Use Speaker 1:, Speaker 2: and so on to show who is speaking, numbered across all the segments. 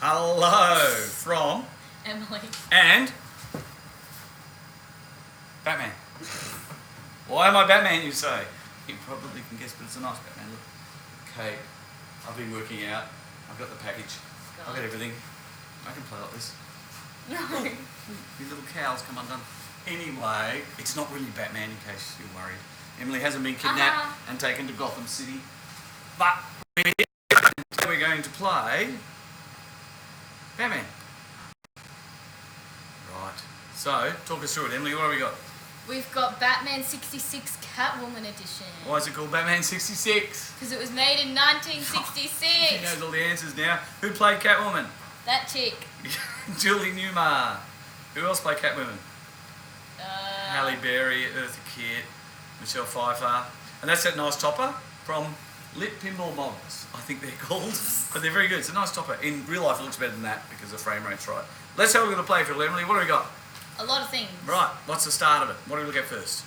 Speaker 1: Hello from
Speaker 2: Emily.
Speaker 1: and Batman. Why am I Batman, you say? You probably can guess, but it's a nice Batman look. Okay, I've been working out. I've got the package. I've got everything. I can play like this.
Speaker 2: No.
Speaker 1: These little cows come undone. Anyway, it's not really Batman in case you're worried. Emily hasn't been kidnapped and taken to Gotham City. But we're going to play Batman. Right. So, talk us through it, Emily. What have we got?
Speaker 2: We've got Batman 66 Catwoman edition.
Speaker 1: Why is it called Batman 66?
Speaker 2: Because it was made in 1966.
Speaker 1: She knows all the answers now. Who played Catwoman?
Speaker 2: That chick.
Speaker 1: Julie Newmar. Who else played Catwoman? Halle Berry, Eartha Kitt, Michelle Pfeiffer. And that's that nice topper from Lit Pinball Mods, I think they're called. But they're very good. It's a nice topper. In real life, it looks better than that because the frame rate's right. Let's have a look at the playfield, Emily. What do we got?
Speaker 2: A lot of things.
Speaker 1: Right. What's the start of it? What do we look at first?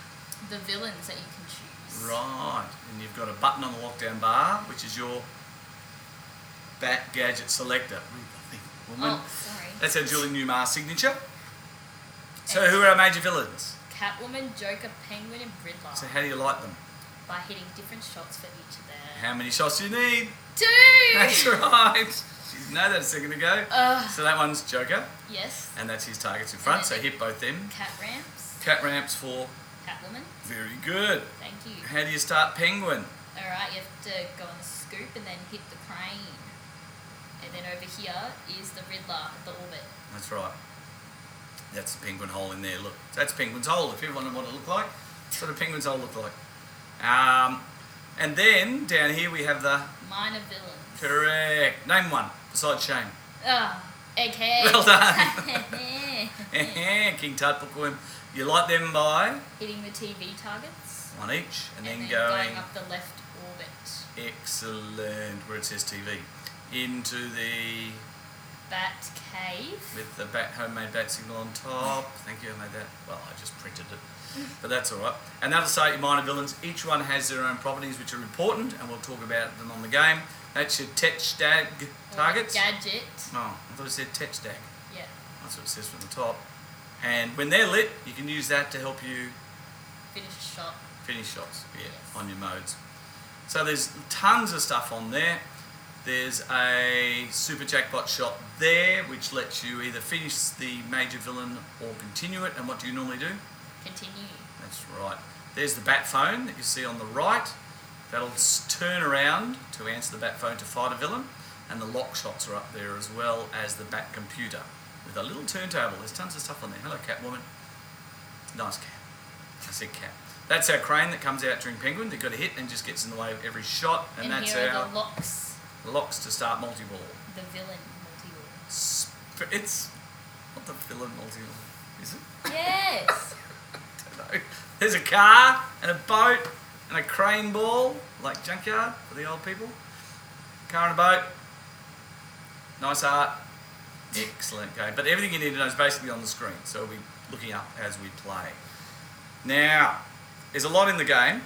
Speaker 2: The villains that you can choose.
Speaker 1: Right. And you've got a button on the lockdown bar, which is your Bat Gadget Selector. Woman.
Speaker 2: Oh, sorry.
Speaker 1: That's our Julie Newmar signature. So who are our major villains?
Speaker 2: Catwoman, Joker, Penguin and Riddler.
Speaker 1: So how do you like them?
Speaker 2: By hitting different shots for each of them.
Speaker 1: How many shots do you need?
Speaker 2: 2!
Speaker 1: That's right. She didn't know that a second ago. So that one's Joker.
Speaker 2: Yes.
Speaker 1: And that's his targets in front, so hit both them.
Speaker 2: Cat ramps.
Speaker 1: Cat ramps for
Speaker 2: Catwoman.
Speaker 1: very good.
Speaker 2: Thank you.
Speaker 1: How do you start Penguin?
Speaker 2: Alright, you have to go on the scoop and then hit the crane. And then over here is the Riddler, the orbit.
Speaker 1: That's right. That's the penguin hole in there. Look, that's Penguin's hole. If you wonder what it looked like, that's what a penguin's hole looked like. And then down here we have the
Speaker 2: Minor villains.
Speaker 1: correct. Name one besides Shane.
Speaker 2: Egghead.
Speaker 1: Well done. King Tut book him. You like them by
Speaker 2: Hitting the TV targets.
Speaker 1: one each, and then
Speaker 2: going up the left orbit.
Speaker 1: Excellent. Where it says TV. Into the
Speaker 2: Bat cave.
Speaker 1: with the homemade bat signal on top. Thank you, I made that. Well, I just printed it. But that's alright. And that'll say your minor villains. Each one has their own properties which are important, and we'll talk about them on the game. That's your Tetch-Dag targets.
Speaker 2: Gadget.
Speaker 1: Oh, I thought it said Tetch-Dag.
Speaker 2: Yeah.
Speaker 1: That's what it says from the top. And when they're lit, you can use that to help you
Speaker 2: Finish a shot.
Speaker 1: finish shots,
Speaker 2: Yes.
Speaker 1: on your modes. So there's tons of stuff on there. There's a super jackpot shot there, which lets you either finish the major villain or continue it. And what do you normally do?
Speaker 2: Continue.
Speaker 1: That's right. There's the bat phone that you see on the right. That'll turn around to answer the bat phone to fight a villain. And the lock shots are up there, as well as the bat computer with a little turntable. There's tons of stuff on there. Hello, Catwoman. Nice cat. I said cat. That's our crane that comes out during Penguin. They've got a hit and just gets in the way of every shot. And that's
Speaker 2: here
Speaker 1: our
Speaker 2: are the locks.
Speaker 1: locks to start multi-ball.
Speaker 2: The villain multi-ball.
Speaker 1: It's not the villain multi-ball, is it?
Speaker 2: Yes.
Speaker 1: I don't know. There's a car and a boat and a crane ball, like junkyard for the old people. Car and a boat. Nice art. Excellent game. But everything you need to know is basically on the screen, so we'll be looking up as we play. Now, there's a lot in the game,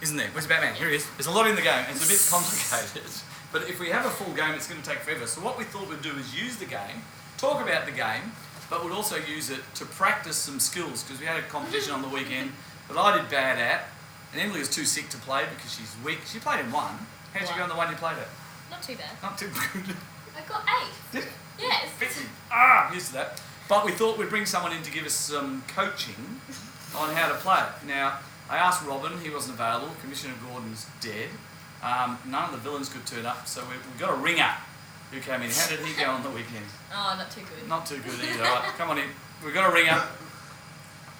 Speaker 1: isn't there? Where's Batman? Here he is. There's a lot in the game. It's a bit complicated. But if we have a full game, it's going to take forever. So what we thought we'd do is use the game, talk about the game, but we'd also use it to practice some skills, because we had a competition on the weekend that I did bad at, and Emily was too sick to play because she's weak. She played in one. How'd you go on the one you played at?
Speaker 2: Not too bad.
Speaker 1: Not too good.
Speaker 2: I got 8.
Speaker 1: Did it?
Speaker 2: Yes.
Speaker 1: Used to that. But we thought we'd bring someone in to give us some coaching on how to play it. Now, I asked Robin, he wasn't available. Commissioner Gordon's dead. None of the villains could turn up, so we've got a ringer who came in. How did he go on the weekend?
Speaker 2: Oh, not too good.
Speaker 1: Not too good either. All right, come on in. We've got a ringer.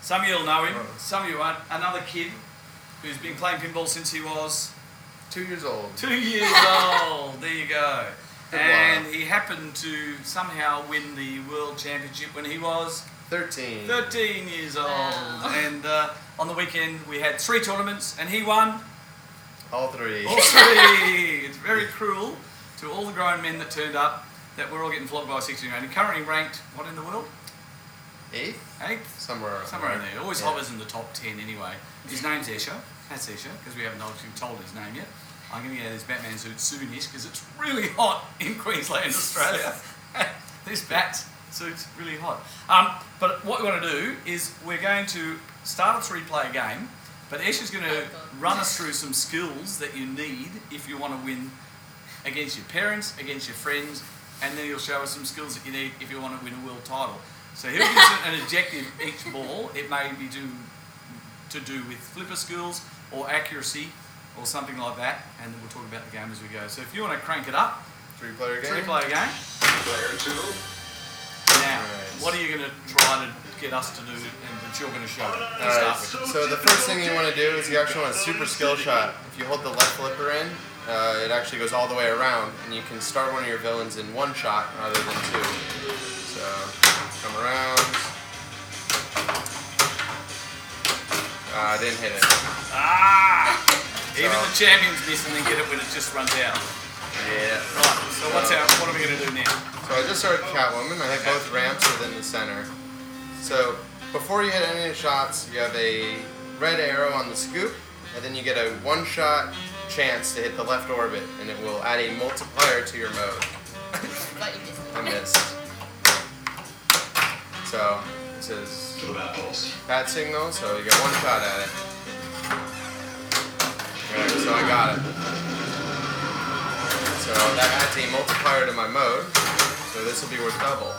Speaker 1: Some of you'll know him, some of you won't. Another kid who's been playing pinball since he was
Speaker 3: 2 years old.
Speaker 1: 2 years old. There you go. And he happened to somehow win the World Championship when he was
Speaker 3: 13.
Speaker 1: 13 years old.
Speaker 2: Wow.
Speaker 1: And on the weekend we had 3 tournaments and he won
Speaker 3: All 3.
Speaker 1: all 3. It's very cruel to all the grown men that turned up that we're all getting flogged by a 16-year-old. He currently ranked, what in the world?
Speaker 3: 8th?
Speaker 1: 8th?
Speaker 3: Somewhere
Speaker 1: in there. Always hovers in the top 10 anyway. His name's Escher. That's Escher, because we haven't obviously told his name yet. I'm going to get out of this Batman suit soonish because it's really hot in Queensland, Australia. This bat suit's really hot. But what we're going to do is we're going to start a 3-player game, but Ash is going to run us through some skills that you need if you want to win against your parents, against your friends, and then he'll show us some skills that you need if you want to win a world title. So he'll give us an objective each ball. It may be to do with flipper skills or accuracy or something like that, and then we'll talk about the game as we go. So if you want to crank it up,
Speaker 3: 3-player game.
Speaker 1: 3-player game.
Speaker 4: Player 2.
Speaker 1: Now,
Speaker 3: Alright.
Speaker 1: what are you going to try to get us to do and that you're going to show?
Speaker 3: Alright, so the first thing you want to do is you actually want a super skill shot. If you hold the left flipper in, it actually goes all the way around, and you can start one of your villains in one shot rather than two. So, come around. I didn't hit it.
Speaker 1: Even the champions miss and then get it when it just runs out.
Speaker 3: Yeah.
Speaker 1: Right, so what are we going to do now?
Speaker 3: So I just started Catwoman. I hit both ramps within the center. So before you hit any of the shots, you have a red arrow on the scoop, and then you get a one-shot chance to hit the left orbit, and it will add a multiplier to your mode.
Speaker 2: But you missed it.
Speaker 3: I missed. So it says bat signal, so you get one shot at it. Alright, so I got it. So that adds a multiplier to my mode, so this will be worth double.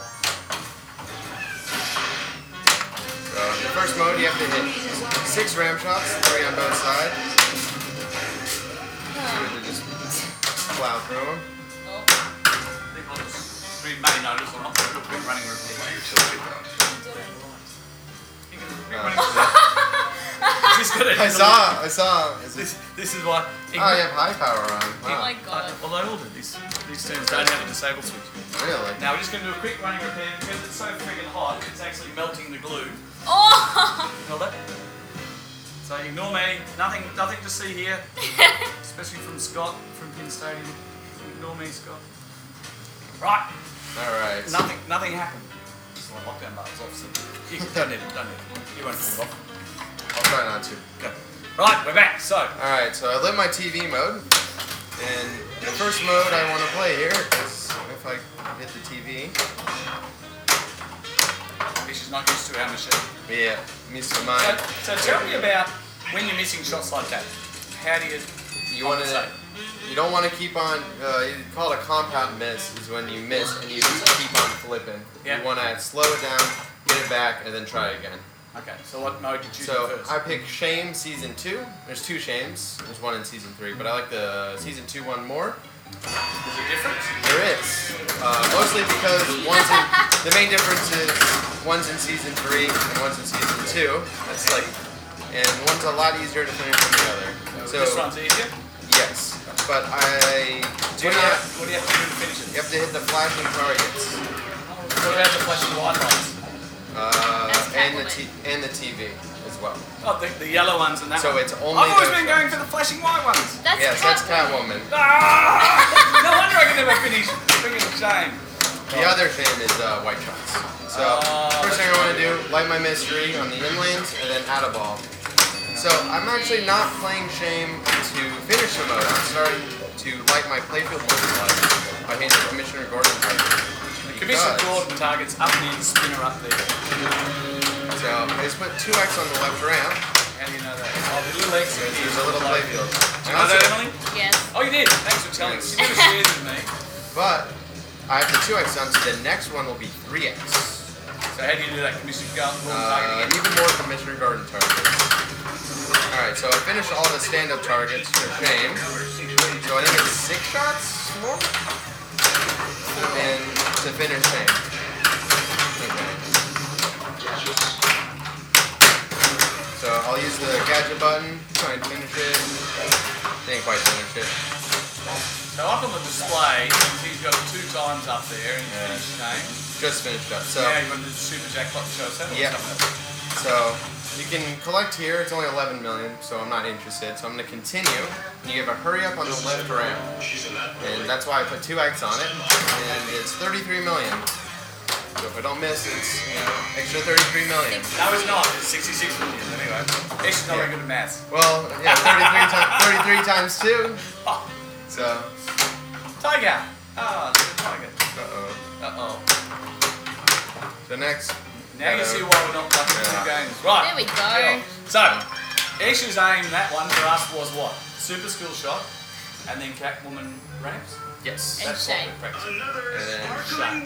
Speaker 3: So in the first mode you have to hit 6 ramp shots, 3 on both sides. So to just plow through them.
Speaker 2: Oh,
Speaker 1: People just may notice or not, but we're running repeat.
Speaker 3: I saw.
Speaker 1: This is why.
Speaker 3: Oh, you have high power on.
Speaker 2: oh
Speaker 3: Wow.
Speaker 2: my god.
Speaker 1: Well, they all do. These turns don't have a disable switch.
Speaker 3: Really?
Speaker 1: Now we're just going to do a quick running repair because it's so freaking hot. It's actually melting the glue.
Speaker 2: Oh!
Speaker 1: Feel that? So ignore me. Nothing to see here. Especially from Scott from Pin Stadium. Ignore me, Scott. Right.
Speaker 3: Alright.
Speaker 1: Nothing happened. Just like lockdown buttons off. So you don't need it. You won't fall off.
Speaker 3: I'll try not to.
Speaker 1: Go. Right, we're back. So.
Speaker 3: Alright, so I lit my TV mode. And the first mode I want to play here is if I hit the TV.
Speaker 1: She's not used to our machine.
Speaker 3: Yeah, I'm used to mine.
Speaker 1: So tell me about when you're missing shots like that. How do you compensate?
Speaker 3: You don't want to keep on, you call it a compound miss, is when you miss and you just keep on flipping.
Speaker 1: Yeah.
Speaker 3: You want to slow it down, get it back, and then try again.
Speaker 1: Okay, so what mode did you choose
Speaker 3: So
Speaker 1: first?
Speaker 3: I picked Shame Season 2. There's 2 Shames. There's one in Season 3, but I like the Season 2 one more.
Speaker 1: Is there a difference?
Speaker 3: There is. Mostly because the main difference is one's in Season 3 and one's in Season 2. That's like, and one's a lot easier to finish than the other. So
Speaker 1: this one's easier?
Speaker 3: yes, but
Speaker 1: What do you have to do to finish it?
Speaker 3: you have to hit the flashing targets
Speaker 1: What about the flashing white lights?
Speaker 3: and the TV as well.
Speaker 1: Oh, the yellow ones and that
Speaker 3: So
Speaker 1: one.
Speaker 3: it's only
Speaker 1: I've always
Speaker 3: those
Speaker 1: been going for the flashing white ones.
Speaker 2: That's
Speaker 3: Yes, that's Catwoman.
Speaker 1: No wonder I can never finish. Freaking shame.
Speaker 3: The other thing is white shots. So first thing I want to do, light my mystery on the inlanes and then add a ball. So I'm actually not playing Shame to finish the mode. I'm starting to light my playfield multiplier by hitting the Commissioner Gordon target.
Speaker 1: Commissioner Gordon targets up and in, spinner up there.
Speaker 3: So I just put 2x on the left ramp.
Speaker 1: How do you know that? Oh, the little X.
Speaker 3: There's a little playfield.
Speaker 1: Do you know that, Emily?
Speaker 2: Yes.
Speaker 1: Oh, you did. Thanks for telling me.
Speaker 3: Yes.
Speaker 1: You never shared with me.
Speaker 3: But I have the 2x on, so the next one will be 3x.
Speaker 1: So how do you do that? Commissioner Gordon target again?
Speaker 3: Even more Commissioner Gordon targets. Alright, so I finished all the stand-up targets for Shame. So I think it's 6 shots more? And to finish Shame. Okay. So I'll use the gadget button, try and finish it. Didn't quite finish it.
Speaker 1: So up on the display, he's got 2 times up there and
Speaker 3: Yeah.
Speaker 1: finished Shame.
Speaker 3: Just finished up. So
Speaker 1: Now you want to do the super jackpot show us that? or
Speaker 3: Yeah.
Speaker 1: something?
Speaker 3: So you can collect here, it's only 11 million, so I'm not interested. So I'm going to continue. You have a hurry up on the left ramp. And that's why I put 2x on it. And it's 33 million. So if I don't miss, it's extra 33 million.
Speaker 1: No, it's not. It's 66 million anyway. It's not very good at maths.
Speaker 3: Well, yeah, 33 times 2.
Speaker 1: Oh,
Speaker 3: So,
Speaker 1: tiger. Oh, there's a tiger.
Speaker 3: uh-oh.
Speaker 1: Uh-oh.
Speaker 3: So next.
Speaker 1: Now you see why we're not playing two games. Right.
Speaker 2: There we go.
Speaker 1: So, Issue's aim, that one for us was what? Super skill shot, and then Catwoman ramps.
Speaker 3: Yes.
Speaker 2: And
Speaker 1: That's what
Speaker 2: shame.
Speaker 1: we're practicing.
Speaker 3: And then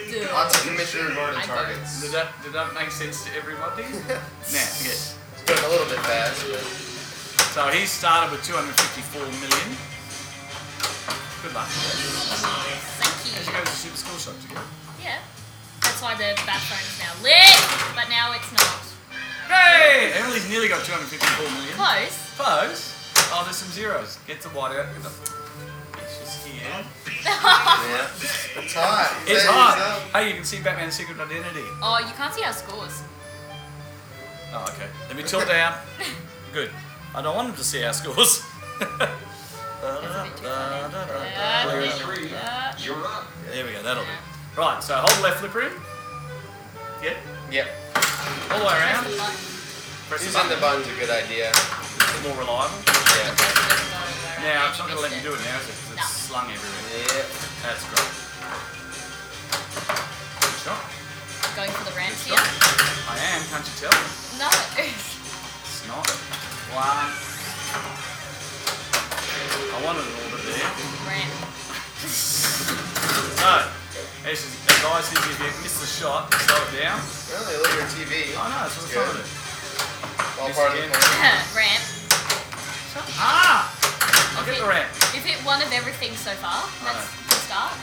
Speaker 2: Dude.
Speaker 3: lots of Commissioner Gordon
Speaker 2: I
Speaker 3: targets.
Speaker 1: Did that make sense to everybody? Nah, yes.
Speaker 3: It's going a little bit fast, but
Speaker 1: So he started with 254 million. Good luck.
Speaker 2: Thank
Speaker 1: As you
Speaker 2: you.
Speaker 1: go to super skill shot together.
Speaker 2: Yeah. That's why the bat phone is now lit, but now it's not.
Speaker 1: Hey! Emily's nearly got 254 million.
Speaker 2: Close.
Speaker 1: Close. Oh, there's some zeros. Get the white out. It's just here.
Speaker 3: yeah. It's hot.
Speaker 1: It's
Speaker 3: Say
Speaker 1: hot.
Speaker 3: yourself.
Speaker 1: Hey, you can see Batman's secret identity.
Speaker 2: Oh, you can't see our scores.
Speaker 1: Oh, okay. Let me tilt down. Good. I don't want him to see our scores.
Speaker 2: That's a bit too funny.
Speaker 4: You're up.
Speaker 1: There we go. That'll do. Right. So hold the left flipper in. Yep.
Speaker 3: Yep.
Speaker 1: All the way around.
Speaker 2: Press the button.
Speaker 1: Press the
Speaker 3: Using the
Speaker 1: button.
Speaker 3: button's a good idea.
Speaker 1: It's more reliable.
Speaker 3: Yeah.
Speaker 1: Now it's not going to let me do it now, is it? Because
Speaker 2: No.
Speaker 1: it's slung everywhere.
Speaker 3: Yep.
Speaker 1: That's great. Good shot.
Speaker 2: Going for the ramps
Speaker 1: Good
Speaker 2: here.
Speaker 1: shot. I am. Can't you tell?
Speaker 2: No.
Speaker 1: It's not. One. I wanted an order there.
Speaker 2: Ramp.
Speaker 1: So, advice is if you miss the shot, slow it down.
Speaker 3: Well, they look at your TV.
Speaker 1: Oh no, that's what I'm
Speaker 3: Good.
Speaker 1: trying to do.
Speaker 3: All
Speaker 1: Miss
Speaker 3: part of the
Speaker 1: again.
Speaker 3: plan.
Speaker 2: Ramp.
Speaker 1: Ah! I'll get the ramp.
Speaker 2: You've hit one of everything so far. That's the start.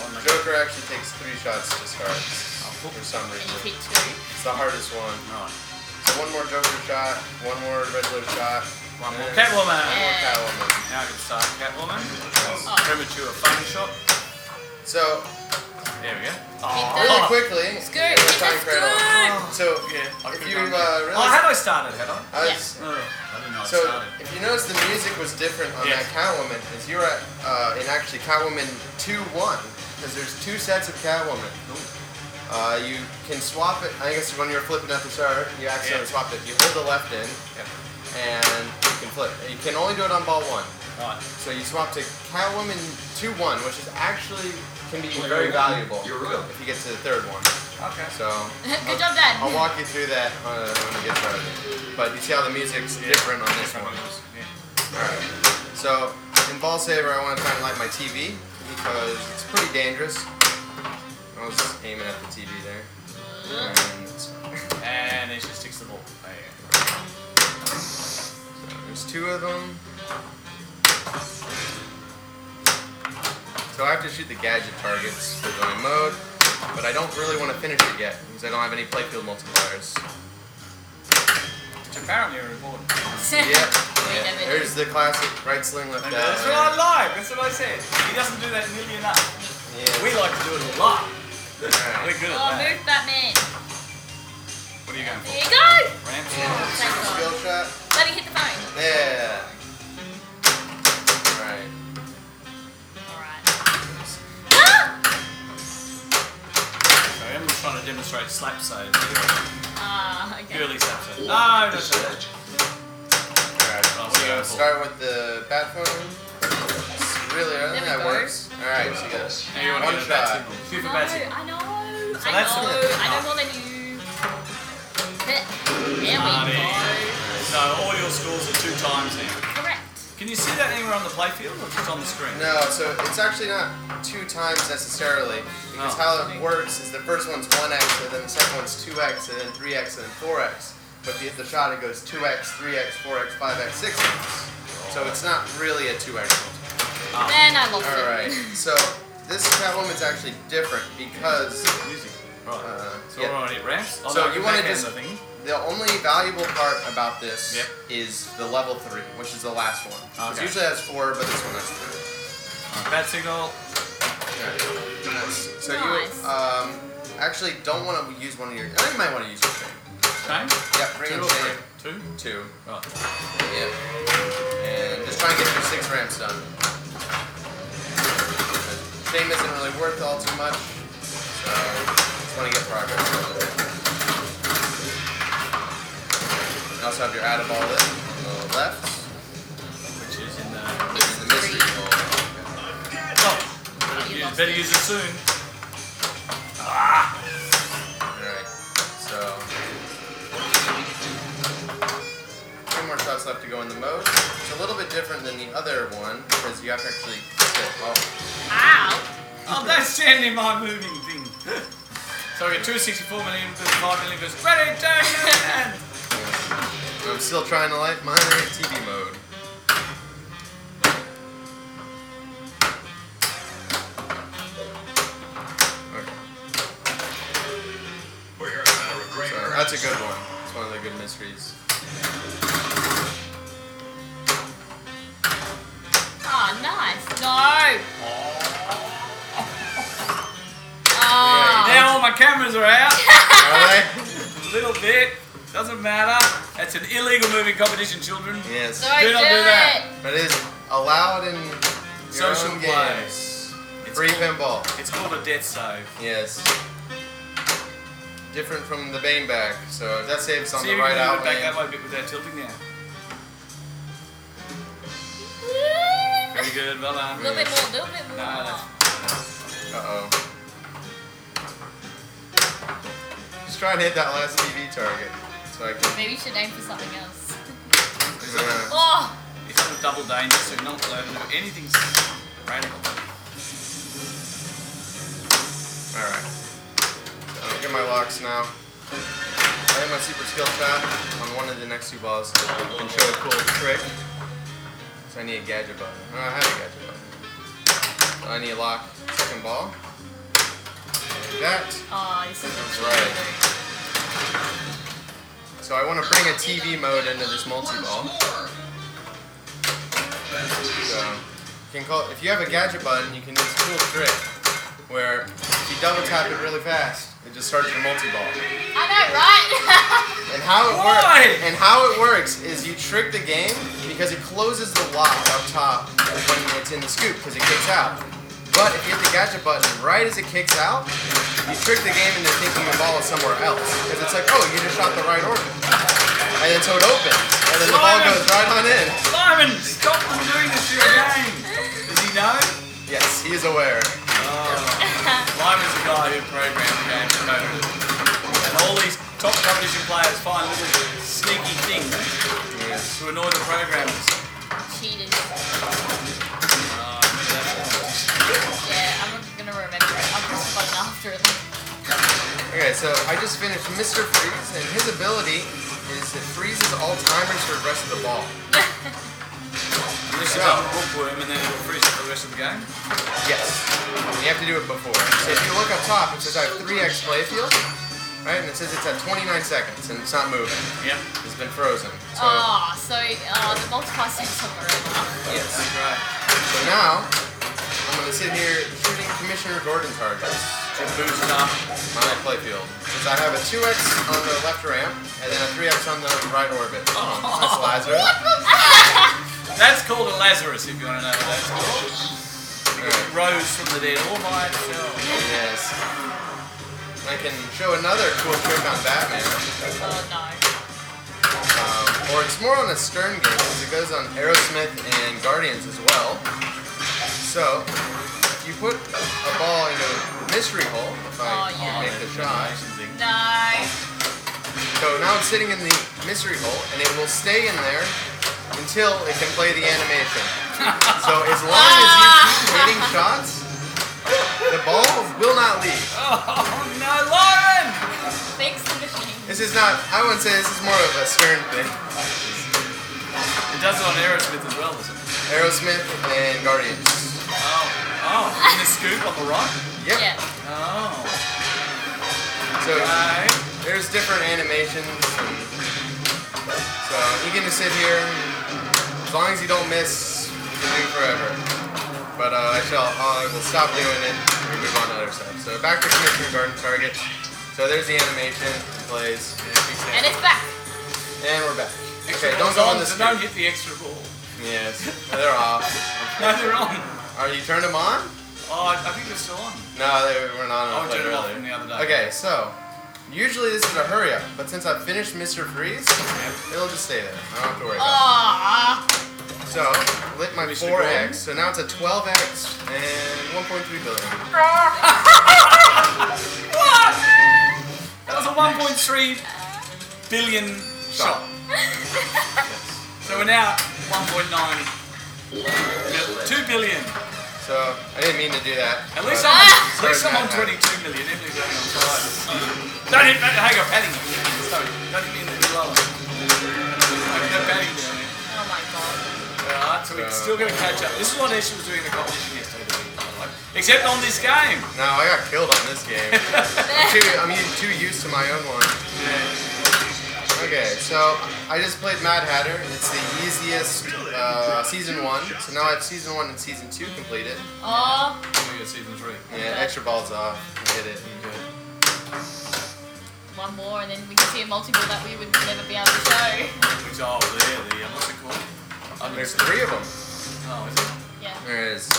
Speaker 1: On the
Speaker 3: Joker actually takes 3 shots to start
Speaker 1: Oh,
Speaker 3: for some
Speaker 2: And
Speaker 3: reason.
Speaker 2: you've hit 2.
Speaker 3: It's the hardest one.
Speaker 1: Right.
Speaker 3: So one more Joker shot, one more Riddler shot,
Speaker 1: One more
Speaker 3: and
Speaker 1: Catwoman.
Speaker 3: one more
Speaker 2: Yeah.
Speaker 3: Catwoman.
Speaker 1: Now I can start Catwoman.
Speaker 2: Oh.
Speaker 1: Premature phone shot.
Speaker 3: So
Speaker 1: There we go.
Speaker 3: really quickly,
Speaker 2: Scoot.
Speaker 3: I'm gonna try and
Speaker 2: Scoot.
Speaker 3: cradle. So
Speaker 1: Yeah. I
Speaker 3: if
Speaker 1: could've
Speaker 3: you
Speaker 1: done that.
Speaker 3: realize,
Speaker 1: Oh, had I started, had I?
Speaker 3: I was,
Speaker 1: Oh, I didn't know I
Speaker 3: so
Speaker 1: started.
Speaker 3: if you notice the music was different on
Speaker 1: Yes.
Speaker 3: that Catwoman, is you're at in actually Catwoman 2-1 because there's 2 sets of Catwoman. You can swap it. I guess when you're flipping at the start, you accidentally
Speaker 1: Yeah.
Speaker 3: swapped it. You hold the left in,
Speaker 1: Yep.
Speaker 3: and you can flip. You can only do it on ball 1.
Speaker 1: Right.
Speaker 3: So you swap to Catwoman 2-1, which is actually can be very valuable
Speaker 4: You're up.
Speaker 3: if you get to the 3rd one.
Speaker 1: Okay.
Speaker 3: So
Speaker 2: Good job, Dad.
Speaker 3: I'll walk you through that when we get started. But you see how the music's different on this one.
Speaker 1: Yeah.
Speaker 3: Alright. So in Ball Saver, I want to try and light my TV because it's pretty dangerous. I was aiming at the TV there.
Speaker 1: And it just sticks the ball. There you go.
Speaker 3: So there's 2 of them. So I have to shoot the gadget targets for going mode, but I don't really want to finish it yet because I don't have any playfield multipliers.
Speaker 1: Which apparently are important.
Speaker 3: Yep.
Speaker 2: We
Speaker 3: Yeah.
Speaker 2: never do.
Speaker 3: There's the classic right sling left
Speaker 1: And
Speaker 3: out.
Speaker 1: that's what I like. That's what I said. He doesn't do that nearly enough.
Speaker 3: Yeah.
Speaker 1: We like to do it a lot. We're
Speaker 3: Alright.
Speaker 1: good at
Speaker 2: Oh,
Speaker 1: that.
Speaker 2: move, Batman.
Speaker 1: What are you going for?
Speaker 2: There you go.
Speaker 1: Ramps?
Speaker 2: Thank God.
Speaker 3: Skill shot.
Speaker 2: Let me hit the phone.
Speaker 3: Yeah. Alright.
Speaker 2: Alright. Ah!
Speaker 1: So Emily's trying to demonstrate slap saves here.
Speaker 2: Okay.
Speaker 1: Purely slap saves. No, no, no.
Speaker 3: Alright.
Speaker 1: Oh, what are you going for?
Speaker 3: Start with the bat phone. Really, I think
Speaker 2: There we
Speaker 3: that
Speaker 2: go.
Speaker 3: works. Alright, so you got
Speaker 1: Now you want
Speaker 3: One
Speaker 1: to get a bat
Speaker 3: shot.
Speaker 1: signal. Shoot for
Speaker 2: No,
Speaker 1: bat signal.
Speaker 2: I know.
Speaker 1: So
Speaker 2: I
Speaker 1: that's
Speaker 2: know.
Speaker 1: it.
Speaker 2: I know more than you. There we
Speaker 1: Marty.
Speaker 2: go.
Speaker 1: So all your scores are 2 times now.
Speaker 2: Correct.
Speaker 1: Can you see that anywhere on the playfield or just on the screen?
Speaker 3: No, so it's actually not 2 times necessarily. Because
Speaker 1: Oh.
Speaker 3: how it works is the first one's 1x, and then the second one's 2x, and then 3x, and then 4x. But if you hit the shot, it goes 2x, 3x, 4x, 5x, 6x. So it's not really a 2x.
Speaker 1: Oh.
Speaker 2: Then I lost it.
Speaker 3: Alright, so this Catwoman's actually different because
Speaker 1: Music. Right. So
Speaker 3: yeah.
Speaker 1: we're on it ramps? Oh,
Speaker 3: So
Speaker 1: no,
Speaker 3: you wanna
Speaker 1: backhand
Speaker 3: just-
Speaker 1: the thing.
Speaker 3: the only valuable part about this
Speaker 1: Yep.
Speaker 3: is the level 3, which is the last one.
Speaker 1: Okay.
Speaker 3: It usually has 4, but this one has 3.
Speaker 1: Alright, bat signal.
Speaker 3: So
Speaker 2: Nice.
Speaker 3: you actually don't want to use one of your. I think you might want to use your chain.
Speaker 1: Shame?
Speaker 3: Yeah, bring
Speaker 1: 2
Speaker 3: in
Speaker 1: or
Speaker 3: chain.
Speaker 1: 3? 2?
Speaker 3: 2.
Speaker 1: Right.
Speaker 3: Yeah. And just try and get your 6 ramps done. Chain isn't really worth all too much. So So just want to get progress on it. You also have your add a ball in on the left,
Speaker 1: Which is in the.
Speaker 3: which is the mystery ball.
Speaker 1: Oh, better use it soon. Ah!
Speaker 3: Alright, so 2 more shots left to go in the mode. It's a little bit different than the other one because you have to actually sit. Oh,
Speaker 2: Ow!
Speaker 1: Oh, that's standing my moving thing. So I get 264 million, 5 million, goes ready, turn, and.
Speaker 3: I'm still trying to light my TV mode. Okay. So that's a good one. It's one of the good mysteries.
Speaker 2: Oh, nice. No!
Speaker 1: Now all my cameras are out.
Speaker 3: Are they?
Speaker 1: A little bit. Doesn't matter. That's an illegal moving competition, children.
Speaker 3: Yes.
Speaker 2: Don't
Speaker 1: Do not do that.
Speaker 3: But it is allowed in your
Speaker 1: Social
Speaker 3: own
Speaker 1: play.
Speaker 3: games.
Speaker 1: It's
Speaker 3: Free
Speaker 1: called-
Speaker 3: pinball.
Speaker 1: It's called a death save.
Speaker 3: Yes. Different from the Bane back. So that saves on
Speaker 1: See
Speaker 3: the
Speaker 1: if you
Speaker 3: right
Speaker 1: can move it
Speaker 3: outlet.
Speaker 1: back that way a bit without tilting now. Very good, well done.
Speaker 2: A little bit more, a little bit more.
Speaker 1: No, that's-
Speaker 3: Uh-oh. Just try and hit that last TV target. So I can...
Speaker 2: Maybe you should aim for something else.
Speaker 3: Yeah.
Speaker 2: Oh!
Speaker 1: It's on double danger, so you're not allowed to do anything radical.
Speaker 3: Alright. So I'll get my locks now. I have my super skill shot on one of the next 2 balls and show a cool trick. So I need a gadget button. Oh, I have a gadget button. So I need to lock second ball. Like that.
Speaker 2: Oh, this is
Speaker 3: That's right. So I want to bring a TV mode into this multi-ball. So you can call, if you have a gadget button, you can use a cool trick where if you double tap it really fast, it just starts your multi-ball.
Speaker 2: I know, right?
Speaker 3: And how it
Speaker 1: Why?
Speaker 3: works? And how it works is you trick the game because it closes the lock up top when it's in the scoop because it kicks out. But if you hit the gadget button right as it kicks out, you trick the game into thinking the ball is somewhere else because it's like, oh, you just shot the right order, and then so it opens, and then the ball goes right on in.
Speaker 1: Simon, stop from doing this to your game. Does he know?
Speaker 3: Yes, he is aware.
Speaker 1: Mine was the guy who programmed the game and coded it. And all these top competition players find little sneaky things
Speaker 3: Yes.
Speaker 1: to annoy the programmers.
Speaker 2: Cheaters.
Speaker 1: Remember that?
Speaker 2: Yeah, I'm not gonna remember it. I'll press the button after it.
Speaker 3: Okay, so I just finished Mr. Freeze, and his ability is it freezes all timers for the rest of the ball.
Speaker 1: You just have a bookworm and then it'll freeze it for the rest of the game.
Speaker 3: Yes. You have to do it before. So if you look up top, it says I have 3x playfield, right? And it says it's at 29 seconds and it's not moving.
Speaker 1: Yep.
Speaker 3: It's been frozen. So,
Speaker 2: The multiply seems so forever.
Speaker 3: yes.
Speaker 1: That's right.
Speaker 3: So now, I'm going to sit here shooting Commissioner Gordon targets
Speaker 1: To boost up.
Speaker 3: my playfield. Because I have a 2x on the left ramp and then a 3x on the right orbit. Oh, that's Lazarus.
Speaker 1: That's called a Lazarus, if you want to know what that's called.
Speaker 3: Alright.
Speaker 1: Rose from the dead all by itself.
Speaker 3: Yes. I can show another cool trick on Batman.
Speaker 2: Oh no.
Speaker 3: Or it's more on a Stern game because it goes on Aerosmith and Guardians as well. So, if you put a ball into a mystery hole, if I make the shot.
Speaker 2: No.
Speaker 3: So now it's sitting in the mystery hole and it will stay in there until it can play the animation. So as long as you keep hitting shots, the ball will not leave.
Speaker 1: Oh no, Lauren!
Speaker 2: Fix the machine.
Speaker 3: This is not, I wouldn't say this is more of a Stern thing.
Speaker 1: It does it on Aerosmith as well, doesn't it?
Speaker 3: Aerosmith and Guardians.
Speaker 1: Oh, in the scoop on the right?
Speaker 3: Yep.
Speaker 2: Yeah.
Speaker 1: Oh.
Speaker 3: So
Speaker 1: Okay.
Speaker 3: there's different animations. And so you can just sit here, as long as you don't miss, you can do forever. But I will stop doing it and move on to other stuff. So back to Commissioner Garden target. So there's the animation, it plays,
Speaker 2: And it's back.
Speaker 3: and we're back.
Speaker 1: Extra
Speaker 3: Okay, don't
Speaker 1: balls
Speaker 3: go on the
Speaker 1: so don't
Speaker 3: scoop.
Speaker 1: hit the extra ball.
Speaker 3: Yes, they're off.
Speaker 1: No, they're on.
Speaker 3: Are you turned them on?
Speaker 1: Oh, I think they're still on.
Speaker 3: No, they were not
Speaker 1: I
Speaker 3: on
Speaker 1: would
Speaker 3: play
Speaker 1: turn it off
Speaker 3: earlier.
Speaker 1: from the other day.
Speaker 3: Okay, so usually this is a hurry up, but since I've finished Mr. Freeze, it'll just stay there. I don't have to worry about it. So, lit my 4x, so now it's a 12x and 1.3 billion.
Speaker 1: What? That was a 1.3 billion shot. So we're now at 1.9. 2 billion.
Speaker 3: So, I didn't mean to do that.
Speaker 1: At least I'm on 22 million. Emily's only on 5. Don't hit me. Hang on, padding. Sorry. Don't hit me in the lower. No padding down there.
Speaker 2: Oh my god.
Speaker 1: Alright, so we're still going to catch up. This is what Esha was doing in the competition yesterday, by the way. Except on this game.
Speaker 3: No, I got killed on this game. I'm too used to my own one.
Speaker 1: Yeah.
Speaker 3: Okay, so I just played Mad Hatter. It's the easiest season 1. So now I have season 1 and season 2 completed.
Speaker 2: Oh.
Speaker 1: We got season 3.
Speaker 3: Yeah, extra balls off. You hit it.
Speaker 1: Good.
Speaker 2: One more, and then we can see a multi-ball that we would never be able to show.
Speaker 1: Which, oh, there, what's it called?
Speaker 3: There's 3 of them.
Speaker 1: Oh, is it?
Speaker 2: Yeah.
Speaker 3: There is.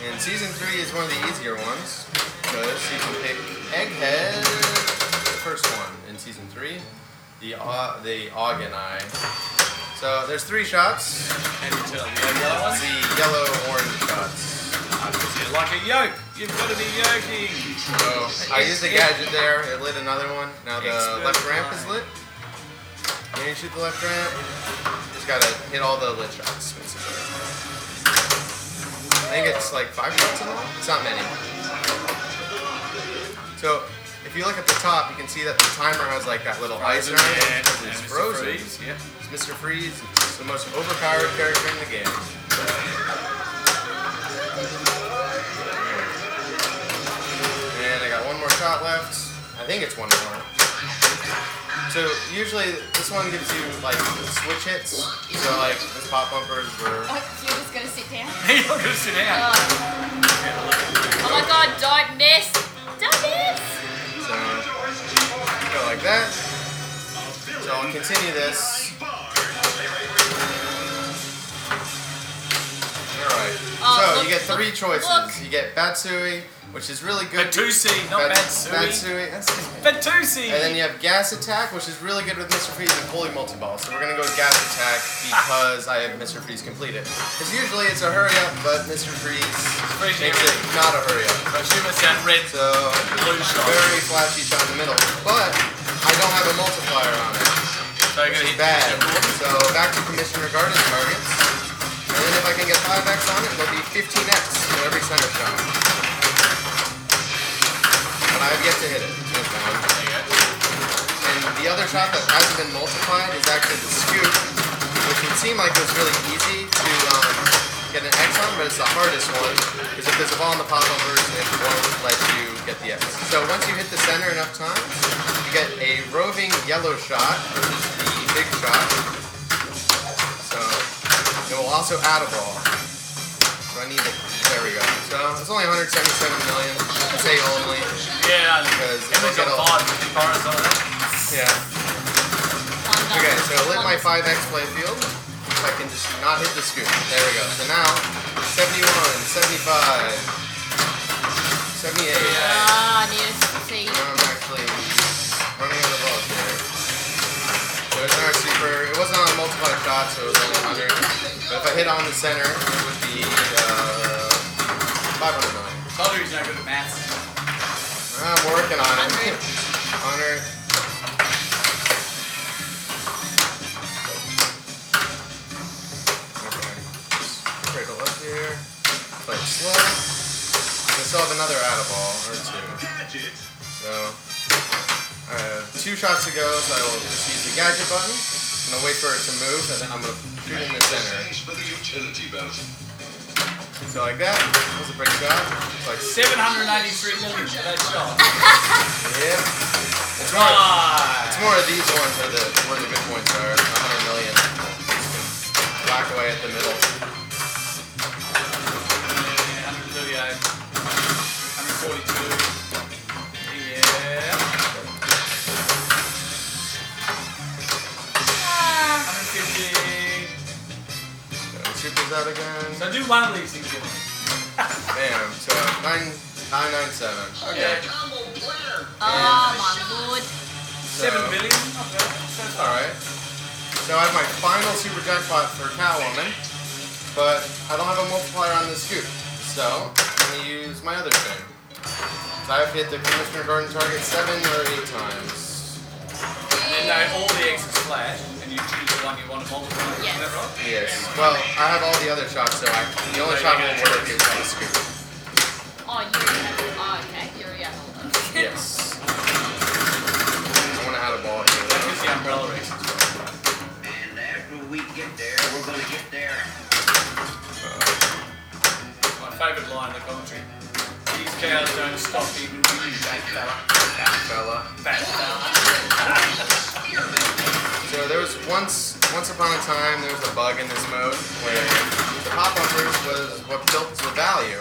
Speaker 3: And season 3 is one of the easier ones because you can pick Egghead, the first one in season 3, the Ogden Eye. So there's 3 shots.
Speaker 1: And you tell the yellow ones?
Speaker 3: The yellow-orange shots.
Speaker 1: Like a yoke. You've got to be yoking.
Speaker 3: So I used the gadget there. It lit another one. Now the left ramp is lit. And you shoot the left ramp. Just gotta hit all the lit shots, basically. I think it's like 5 shots in all. It's not many. So if you look at the top, you can see that the timer has like that little ice around it. It's frozen.
Speaker 1: Yeah.
Speaker 3: It's Mr. Freeze. It's the most overpowered character in the game. And I got one more shot left. I think it's one more. So usually this one gives you like switch hits. So like this pop bumpers were.
Speaker 2: Oh, you're just gonna sit down?
Speaker 1: You're not going to sit down.
Speaker 2: Oh my god, don't miss! Don't miss!
Speaker 3: So go like that. So I'll continue this. Alright. So you get 3 choices. You get Batsui, which is really good.
Speaker 1: Batusi, not Batsui.
Speaker 3: Batsui.
Speaker 1: Batusi!
Speaker 3: And then you have Gas Attack, which is really good with Mr. Freeze and Holy Multi-Ball. So we're going to go with Gas Attack because I have Mr. Freeze completed. Because usually it's a hurry up, but Mr. Freeze makes it not a hurry up.
Speaker 1: I assume it's that red,
Speaker 3: So
Speaker 1: blue shot.
Speaker 3: very flashy shot in the middle. But I don't have a multiplier on it.
Speaker 1: So you're going to hit
Speaker 3: Bad. So back to Commissioner Garden targets. And then if I can get 5x on it, it'll be 15x for every center shot. But I have yet to hit it. And the other shot that hasn't been multiplied is actually the scoop, which would seem like it was really easy to get an X on, but it's the hardest one, because if there's a ball in the pop bumpers, it won't let you get the X. So once you hit the center enough times, you get a roving yellow shot, which is the big shot. So it will also add a ball. So I need it. There we go. So it's only 177 million. I say only.
Speaker 1: Yeah,
Speaker 3: because
Speaker 1: Emily's got 5 cards on it.
Speaker 3: Yeah. Okay, so lit my 5x playfield. If I can just not hit the scoop. There we go. So now 71, 75, 78.
Speaker 2: Ah, I need to see.
Speaker 3: Now I'm actually running out of balls here. There's another super. It wasn't on a multiplied shot, so it was only 100. But if I hit on the center, it would be 500 million.
Speaker 1: Told you he's not good at maths.
Speaker 3: I'm working on it. 100. Cradle up here. Play it slow. I still have another ball or 2. So I have 2 shots to go, so I will just use the gadget button. I'm gonna wait for it to move, and then I'm gonna shoot in the center. So like that. That was a pretty shot. It's like
Speaker 1: 783 million for that shot.
Speaker 3: Yep. It's more of these ones where the good points are. 100 million. Whack away at the middle.
Speaker 1: 138. 142. Yeah. 150.
Speaker 3: Supers out again.
Speaker 1: So do one of these things.
Speaker 3: Bam. So 997. Okay.
Speaker 1: Yeah.
Speaker 2: Oh my lord.
Speaker 1: 7 billion. That's
Speaker 3: Alright. So I have my final super jackpot for Catwoman, but I don't have a multiplier on this scoop. So I'm gonna use my other thing. So I have to hit the Commissioner Garden target 7 or 8 times.
Speaker 1: And then all the X's flash, and you choose the one you want to multiply.
Speaker 2: Yes.
Speaker 1: Is that right?
Speaker 3: Yes. Well, I have all the other shots, so the only shot will work is the scoop.
Speaker 2: Oh, you already have. Oh, okay. You already have all those.
Speaker 3: Yes. I want to add a ball here.
Speaker 1: That gives the umbrella race.
Speaker 4: And after we get there, we're gonna get there.
Speaker 1: My favourite line in the commentary. These cows don't stop even you, fat fella. Fat fella.
Speaker 3: So there was once upon a time, there was a bug in this mode where the pop-uppers was what built the value.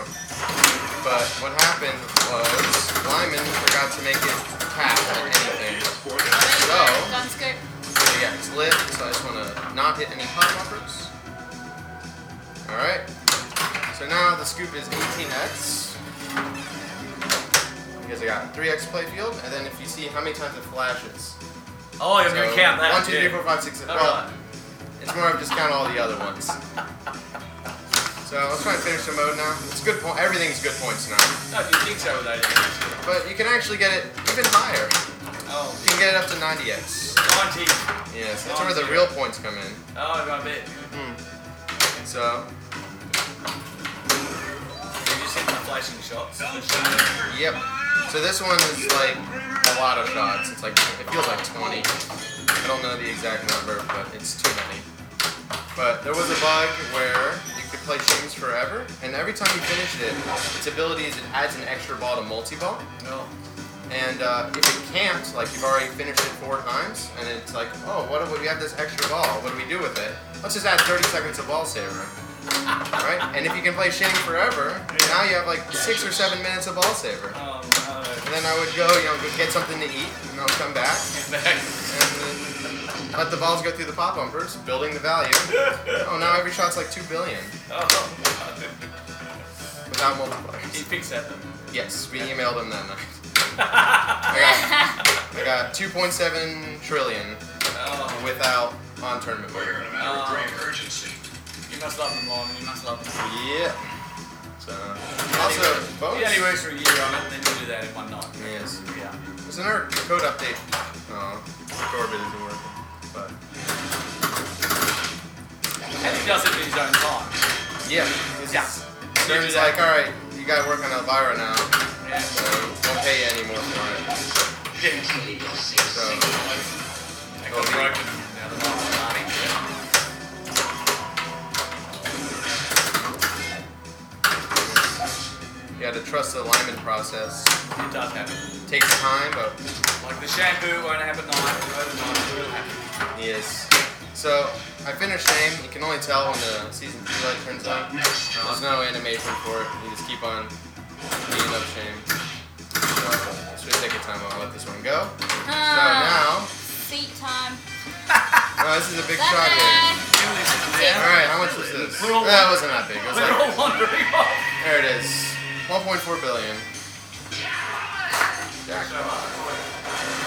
Speaker 3: But what happened was Lyman forgot to make it tap at anything. So
Speaker 2: Gun scoop.
Speaker 3: yeah, it's lit. So I just want to not hit any pop-uppers. All right. So now the scoop is 18x. Because I got 3x playfield, and then if you see how many times it flashes.
Speaker 1: Oh, you're going to count that.
Speaker 3: 1, 2, 3, 4, 5, 6, 7. Well, it's more of just count all the other ones. So let's try and finish the mode now. It's good point. Everything's good points now.
Speaker 1: No, you think so with that?
Speaker 3: But you can actually get it even higher.
Speaker 1: Oh,
Speaker 3: You can get it up to 90x.
Speaker 1: 90.
Speaker 3: Yes, that's where the real points come in.
Speaker 1: Oh, I bet.
Speaker 3: So,
Speaker 1: You just hit the flashing shots.
Speaker 3: yep. So this one is like a lot of shots. It's like, it feels like 20. I don't know the exact number, but it's too many. But there was a bug where you could play Shames forever, and every time you finished it, its ability is it adds an extra ball to multi-ball.
Speaker 1: No.
Speaker 3: And if it can't, like you've already finished it 4 times, and it's like, oh, what do we have this extra ball? What do we do with it? Let's just add 30 seconds of ball saver. Right? And if you can play Shame forever, now you have like 6 or 7 minutes of ball saver.
Speaker 1: Oh, no.
Speaker 3: And then I would go, go get something to eat, and I'll come back, and then let the balls go through the pop bumpers, building the value. Oh, now every shot's like 2 billion
Speaker 1: Oh,
Speaker 3: without multipliers.
Speaker 1: he picks at them.
Speaker 3: Yes, we emailed him that night. I got 2.7 trillion
Speaker 1: Oh,
Speaker 3: without on tournament mode.
Speaker 4: Urgency.
Speaker 1: you must love them, Lyman. You must love them.
Speaker 3: Yeah. So also
Speaker 1: He
Speaker 3: bonus.
Speaker 1: only works for a year on it, then you do that in one night.
Speaker 3: Yes.
Speaker 1: Yeah.
Speaker 3: There's another code update. Oh, Corbett isn't working. But
Speaker 1: And he does it in his own time.
Speaker 3: yeah.
Speaker 1: Yeah.
Speaker 3: Stern's like, alright, you gotta work on Elvira now.
Speaker 1: Yeah.
Speaker 3: So won't pay you anymore for it.
Speaker 1: Yeah.
Speaker 3: So
Speaker 1: They got broken the other night. Arnie.
Speaker 3: you gotta trust the alignment process.
Speaker 1: It does happen.
Speaker 3: Takes time, but
Speaker 1: Like the shampoo won't happen overnight, it will happen.
Speaker 3: yes. So I finished Shame. You can only tell when the season 3 light turns on. There's no animation for it. You just keep on beating up Shame. So let's just take a time. I'll let this one go. So now,
Speaker 2: Feet time.
Speaker 3: oh, this is a big shot here. All right, how much was this?
Speaker 1: We're all-
Speaker 3: That wasn't that big. It was
Speaker 1: We're
Speaker 3: like,
Speaker 1: all wondering why.
Speaker 3: there it is, 1.4 billion. Jackpot.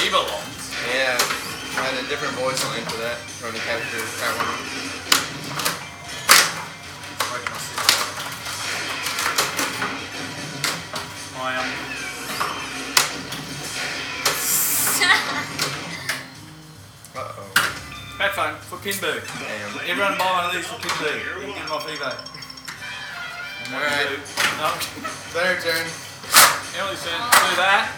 Speaker 1: He belongs.
Speaker 3: Yeah, I had a different voice line for that. Trying to capture Catwoman. Uh-oh.
Speaker 1: Headphone for Pinball.
Speaker 3: Damn.
Speaker 1: Everyone buy one of these for Pinball. You can get them off eBay.
Speaker 3: Alright.
Speaker 1: No.
Speaker 3: It's their turn.
Speaker 1: Emily said do that,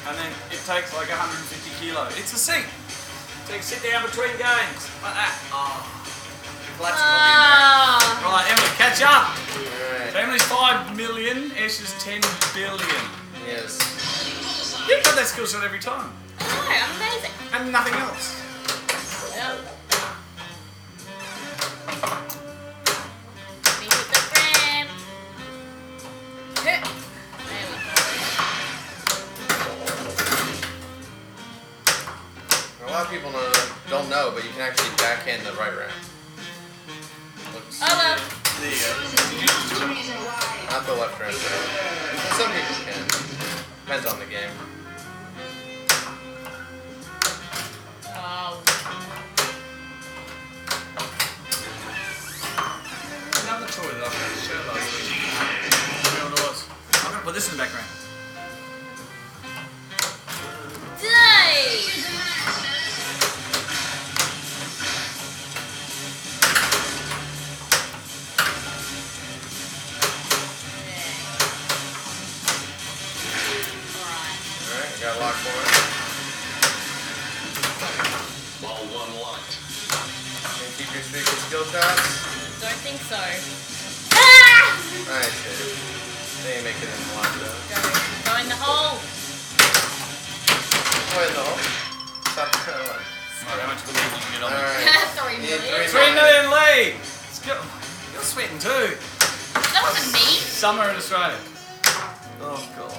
Speaker 1: and then it takes like 150 kilo. It's a sink. So you can sit down between games like that. Oh, that's
Speaker 2: Oh.
Speaker 1: right, Emily, catch up.
Speaker 3: Alright.
Speaker 1: Emily's 5 million, Ash's 10 billion.
Speaker 3: Yes.
Speaker 1: You've got that skill set every time,
Speaker 2: Oh, amazing.
Speaker 1: and nothing else.
Speaker 2: Yep. Let me hit the frame. Hit. There we
Speaker 3: A lot of people don't know, but you can actually backhand the right round.
Speaker 1: There you go. Did you just do it?
Speaker 3: Not the left or right. Some people can. Depends on the game.
Speaker 2: Wow.
Speaker 1: Another toy that I forgot to show last week. I don't know what it was. I'm going to put this in the background.
Speaker 2: Day!
Speaker 3: Alright, I got a lock for it.
Speaker 5: Ball one locked.
Speaker 3: Can you keep your streak with skill shots?
Speaker 2: Don't think so. Ah!
Speaker 3: Nice, dude. They ain't make it in the lock though.
Speaker 2: Go in the hole.
Speaker 3: Oh, in the hole? Stop the one.
Speaker 1: Alright, how much believe you can get on there?
Speaker 3: Alright.
Speaker 2: 3
Speaker 3: Need
Speaker 2: million.
Speaker 1: 3 million lead! Let's go. You're sweating too.
Speaker 2: That wasn't me.
Speaker 1: Summer in Australia. Oh, God.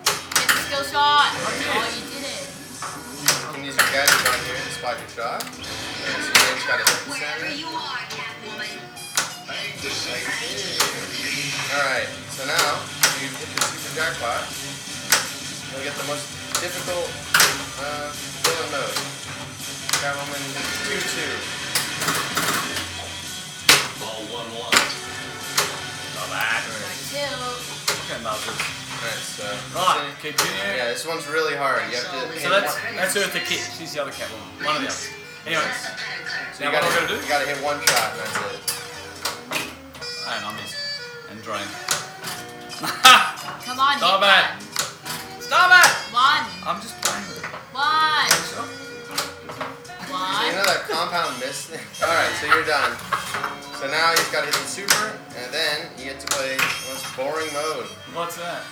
Speaker 2: Get the skill shot.
Speaker 1: did.
Speaker 2: Oh, you did it.
Speaker 3: You can use your gadget on here to spot your shot. So you just gotta hit the center.
Speaker 4: you are, Catwoman.
Speaker 3: Alright, so now you hit the super jackpot. You'll get the most difficult villain mode. Catwoman 2-2.
Speaker 5: Ball one locked.
Speaker 1: Not bad.
Speaker 2: Don't tilt.
Speaker 1: Okay, Marcus.
Speaker 3: Alright, so
Speaker 1: Right, continue.
Speaker 3: yeah, this one's really hard. You have to
Speaker 1: So that's Eartha Kitt. She's the other Catwoman. One of the others. Anyways,
Speaker 3: so
Speaker 1: now what am I going to do?
Speaker 3: You gotta hit one shot and that's it.
Speaker 1: And I missed. And drain.
Speaker 2: Come on,
Speaker 1: Stop
Speaker 2: hit
Speaker 1: it. Stop it!
Speaker 2: one.
Speaker 1: I'm just playing with it.
Speaker 2: One.
Speaker 1: Sure.
Speaker 3: So you
Speaker 2: One.
Speaker 3: know that compound miss thing? Alright, so you're done. So now you've got to hit the super, and then you get to play the most boring mode.
Speaker 1: What's that?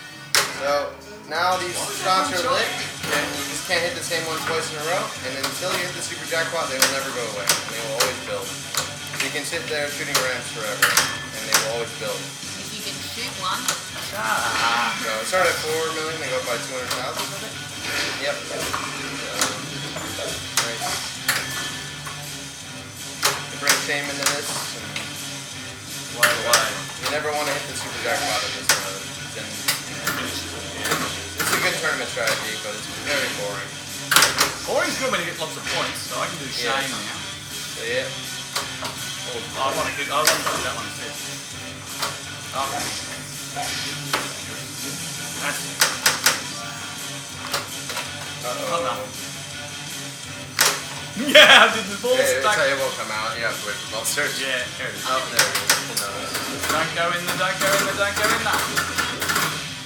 Speaker 3: So now these shots are lit, and you just can't hit the same one twice in a row, and until you hit the super jackpot, they will never go away, and they will always build. So you can sit there shooting ramps forever, and they will always build.
Speaker 2: If you can shoot one.
Speaker 1: Ah.
Speaker 3: So it started at 4 million, they go up by 200,000, I think? Yep. Nice. You bring shame into this, and
Speaker 1: Way away.
Speaker 3: you never want to hit the super jackpot in this mode. Then it's a good tournament strategy, but it's very boring.
Speaker 1: Boring's good when you get lots of points, so I can do shame
Speaker 3: Yeah.
Speaker 1: now.
Speaker 3: So yeah.
Speaker 1: Oh, I want to do that one instead. Okay. That's
Speaker 3: Uh-oh.
Speaker 1: no. Yeah, I did the ball
Speaker 3: Yeah, it's
Speaker 1: stuck.
Speaker 3: how it won't come out. You have to wait for ball search.
Speaker 1: Yeah, here it is.
Speaker 3: Oh, there it is. Who knows?
Speaker 1: Don't go in there, don't go in there, don't go in there.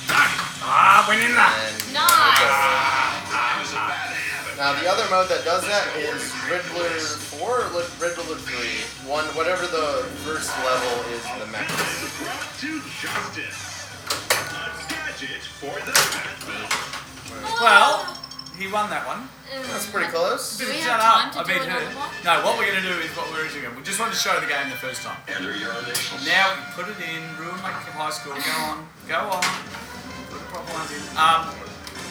Speaker 1: No! Ah, went in there.
Speaker 3: And
Speaker 2: Nice.
Speaker 3: now the other mode that does that is Riddler 4 or Riddler 3. One, whatever the first level is in the mech.
Speaker 5: Brought to justice. A gadget for the
Speaker 1: Well, he won that one.
Speaker 3: That's pretty close.
Speaker 2: Do we
Speaker 1: Shut
Speaker 2: have time
Speaker 1: up,
Speaker 2: to
Speaker 1: I
Speaker 2: do
Speaker 1: beat
Speaker 2: another
Speaker 1: her.
Speaker 2: one?
Speaker 1: No, what we're going to do is what we're originally going to do. We just wanted to show the game the first time.
Speaker 5: enter your initials.
Speaker 1: Now we put it in, ruin my high school, go on. Put the proper ones in.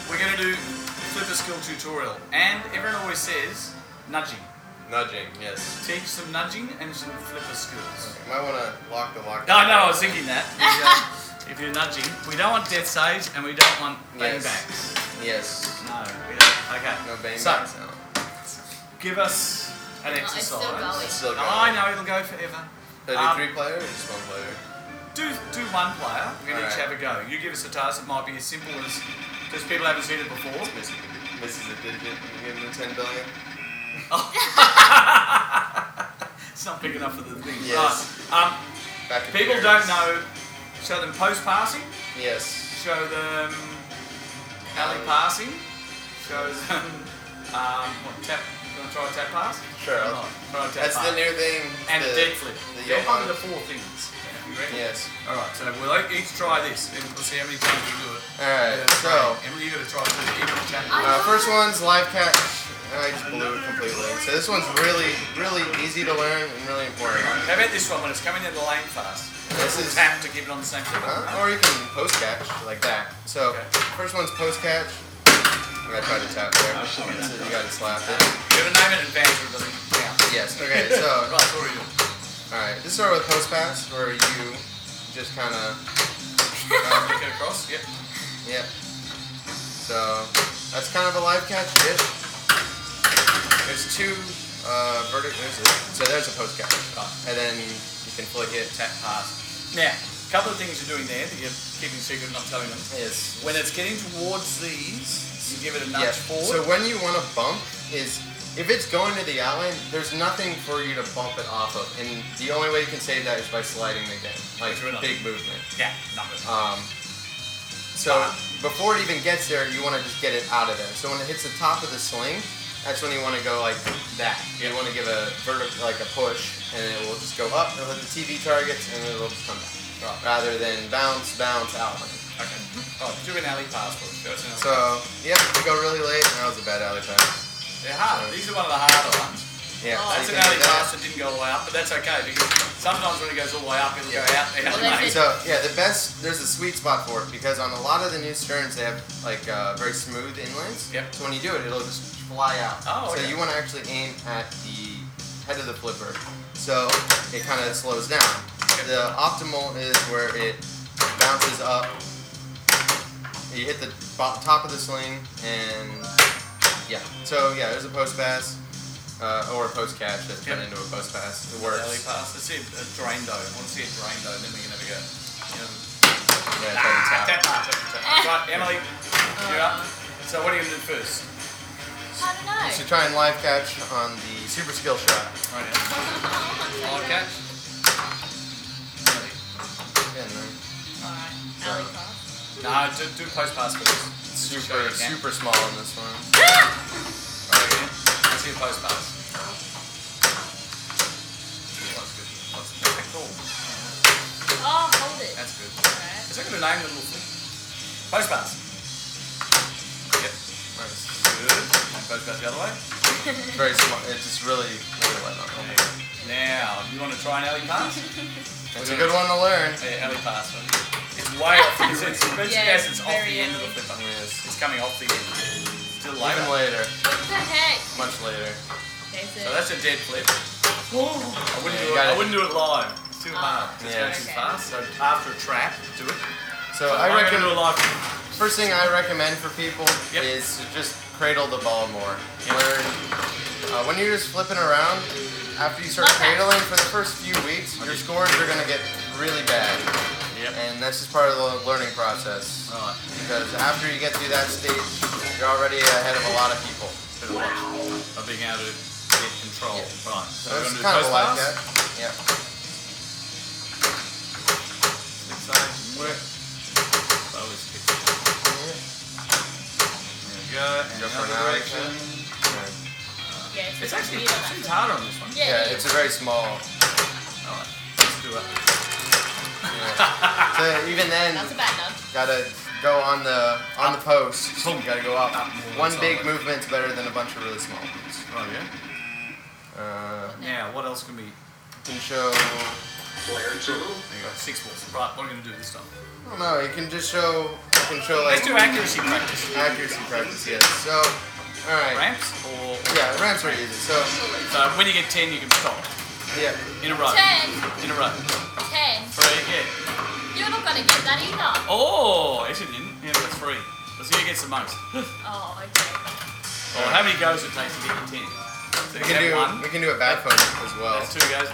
Speaker 1: We're going to do flipper skill tutorial. And everyone always says nudging.
Speaker 3: Nudging, yes.
Speaker 1: Teach some nudging and some flipper skills.
Speaker 3: You might want to lock the lock.
Speaker 1: No, I was thinking that. If you're nudging, we don't want death saves and we don't want bang
Speaker 3: Yes.
Speaker 1: bangs.
Speaker 3: Yes.
Speaker 1: No, we don't. Okay.
Speaker 3: No bang
Speaker 1: So,
Speaker 3: bangs now.
Speaker 1: give us an
Speaker 2: No, it's still
Speaker 1: exercise.
Speaker 2: going.
Speaker 3: It's still
Speaker 1: No,
Speaker 3: going.
Speaker 1: I know it'll go forever.
Speaker 3: So do 3 players or just 1 player?
Speaker 1: Do one player. We can each
Speaker 3: Alright.
Speaker 1: have a go. You give us a task. It might be as simple as because people haven't seen it before.
Speaker 3: Misses a digit. You give them 10 billion.
Speaker 1: It's not big enough for the thing.
Speaker 3: Yes.
Speaker 1: Right.
Speaker 3: Back to
Speaker 1: People
Speaker 3: players.
Speaker 1: don't know. Show them post passing.
Speaker 3: Yes.
Speaker 1: Show them alley passing. Show them what, tap. You want to try a tap pass?
Speaker 3: Sure.
Speaker 1: Or not? Try a tap
Speaker 3: That's
Speaker 1: pass.
Speaker 3: the new thing.
Speaker 1: And
Speaker 3: the,
Speaker 1: a dead flip.
Speaker 3: the
Speaker 1: They're
Speaker 3: Johan-
Speaker 1: one of the 4 things. You ready?
Speaker 3: Yes.
Speaker 1: Alright, so we'll each try this and we'll see how many times we do it.
Speaker 3: Alright,
Speaker 1: Yeah,
Speaker 3: so
Speaker 1: Emily, you gotta try it too. Even if you
Speaker 3: first one's live catch. I just blew it completely. So this one's really, really easy to learn and really important.
Speaker 1: How about this one when it's coming in the lane fast?
Speaker 3: This is
Speaker 1: Tap to keep it on the same flip.
Speaker 3: or you can post catch like that. So
Speaker 1: Okay.
Speaker 3: first one's post catch. I'm gonna try to tap there. So you gotta slap it.
Speaker 1: You gotta name it in advance or it doesn't count.
Speaker 3: Yes. Okay. So
Speaker 1: Right, what are you doing?
Speaker 3: alright, this start with post pass, where you just kind of
Speaker 1: Kick it across. Yep.
Speaker 3: yeah. So that's kind of a live catch-ish. There's two vertical. So there's a post catch, and then you can flick it.
Speaker 1: Tap pass. Now, a couple of things you're doing there that you're keeping secret, not telling them.
Speaker 3: Yes.
Speaker 1: When it's getting towards these, you give it a nudge forward.
Speaker 3: So when you want to bump is if it's going to the outline, there's nothing for you to bump it off of, and the only way you can save that is by sliding the game, like big movement.
Speaker 1: Yeah, not good.
Speaker 3: So before it even gets there, you want to just get it out of there. So when it hits the top of the sling, that's when you want to go like that. You want to give a vertical, like a push, and it will just go up. It'll hit the TV targets, and it'll just come back.
Speaker 1: Right.
Speaker 3: Rather than bounce, outline.
Speaker 1: Okay. Oh, do an alley pass for us.
Speaker 3: So yeah, we go really late. That was a bad alley pass.
Speaker 1: They're hard. These are one of the harder ones.
Speaker 3: Yeah,
Speaker 2: Oh,
Speaker 1: That's
Speaker 3: so
Speaker 1: an
Speaker 3: you can
Speaker 1: alley
Speaker 3: do that.
Speaker 1: pass that didn't go all the way up, but that's okay because sometimes when it goes all the way up, it'll go out.
Speaker 2: Well, that's it.
Speaker 3: So yeah, there's a sweet spot for it because on a lot of the new sterns they have like very smooth inlays.
Speaker 1: Yep.
Speaker 3: So when you do it, it'll just fly out.
Speaker 1: Oh, okay.
Speaker 3: So you want to actually aim at the head of the flipper, so it kind of slows down. The optimal is where it bounces up. You hit the top of the sling, and yeah. So yeah, there's a post pass. Or a post catch that's turned into a post pass. It works.
Speaker 1: Alley pass. Let's see a drain dough. I want to see a drain dough, then we can have a go.
Speaker 3: Yeah, tap.
Speaker 1: Tap. Right, Emily, you're up. So what are you going to do first?
Speaker 2: I don't know.
Speaker 3: You should try and live catch on the super skill shot.
Speaker 1: Right now. I'll catch. Emily.
Speaker 3: Again, man.
Speaker 2: Alright, alley pass.
Speaker 1: No, do post pass first.
Speaker 3: Super small on this one.
Speaker 1: Right again. Let's see a post pass. That's good. What's that called?
Speaker 2: Oh, hold it.
Speaker 1: That's good.
Speaker 2: Alright.
Speaker 1: Is that going to name the little thing? Post pass. Yep.
Speaker 3: Nice.
Speaker 1: Good. And post pass the other way.
Speaker 3: It's very small. It's just really light on it.
Speaker 1: Now, you want to try an alley pass?
Speaker 3: It's a good one to learn.
Speaker 1: Yeah, alley pass. It's way off. It's
Speaker 2: Yeah,
Speaker 1: it's off
Speaker 2: very
Speaker 1: the end of the
Speaker 2: early.
Speaker 1: flipper.
Speaker 3: Yes.
Speaker 1: It's coming off the end. Still later.
Speaker 3: Even later.
Speaker 2: What the heck?
Speaker 3: Much later.
Speaker 2: Okay,
Speaker 1: So that's a dead flip.
Speaker 2: Oh.
Speaker 1: I wouldn't do it live. It's too hard. It's
Speaker 3: Yeah.
Speaker 1: going too
Speaker 2: Okay.
Speaker 1: fast. So after a trap, do it.
Speaker 3: So
Speaker 1: I
Speaker 3: I
Speaker 1: reckon do
Speaker 3: reckon
Speaker 1: it live.
Speaker 3: first thing I recommend for people
Speaker 1: Yep.
Speaker 3: is to just cradle the ball more.
Speaker 1: Yep.
Speaker 3: Learn when you're just flipping around. After you start
Speaker 2: Okay.
Speaker 3: cradling for the first few weeks, your scores are gonna get really bad.
Speaker 1: Yep.
Speaker 3: And that's just part of the learning process.
Speaker 1: Right.
Speaker 3: Because after you get through that stage, you're already ahead of a lot of people.
Speaker 1: Bit of watch. Of being able to get control. Right. So we're
Speaker 3: That's
Speaker 1: going to do
Speaker 3: kind of a
Speaker 1: post
Speaker 3: live
Speaker 1: pass.
Speaker 3: catch. Yeah.
Speaker 1: Slick side. Work. Slowly skip. There we go. And
Speaker 3: Go
Speaker 1: the
Speaker 3: for an
Speaker 1: other
Speaker 3: alley
Speaker 1: direction.
Speaker 3: catch.
Speaker 2: Yeah,
Speaker 1: It's actually
Speaker 2: weird on that.
Speaker 1: seems harder on this one.
Speaker 2: Yeah,
Speaker 3: Yeah,
Speaker 2: it
Speaker 3: it's
Speaker 2: is.
Speaker 3: a very small.
Speaker 1: Alright. Let's do it.
Speaker 3: Yeah. So even then,
Speaker 2: That's a bad nudge.
Speaker 3: gotta go on the post. You gotta go up.
Speaker 1: Up more
Speaker 3: One
Speaker 1: inside.
Speaker 3: big movement's better than a bunch of really small ones.
Speaker 1: Right, yeah.
Speaker 3: You
Speaker 1: Now, what else can we...
Speaker 3: can show.
Speaker 5: Player 2.
Speaker 1: There you go. 6 balls. Right, what are we going to do this time?
Speaker 3: I don't know. You can just show. You can show like
Speaker 1: Let's do accuracy practice.
Speaker 3: accuracy practice. Yes. So, all right.
Speaker 1: Ramps or...
Speaker 3: Yeah, ramps are easy. So,
Speaker 1: So when you get 10, you can stop.
Speaker 3: yeah.
Speaker 1: In a row.
Speaker 2: 10.
Speaker 1: In a row.
Speaker 2: 10.
Speaker 1: 3, yeah.
Speaker 2: You're not gonna get that either.
Speaker 1: Oh, actually didn't. Yeah, but it's 3. Let's see who gets the most.
Speaker 2: Oh, okay.
Speaker 1: Or how many goes it takes to get to 10? So
Speaker 3: We
Speaker 1: you
Speaker 3: can
Speaker 1: get
Speaker 3: do.
Speaker 1: 1.
Speaker 3: We can do a back phone as well.
Speaker 1: That's 2 goes.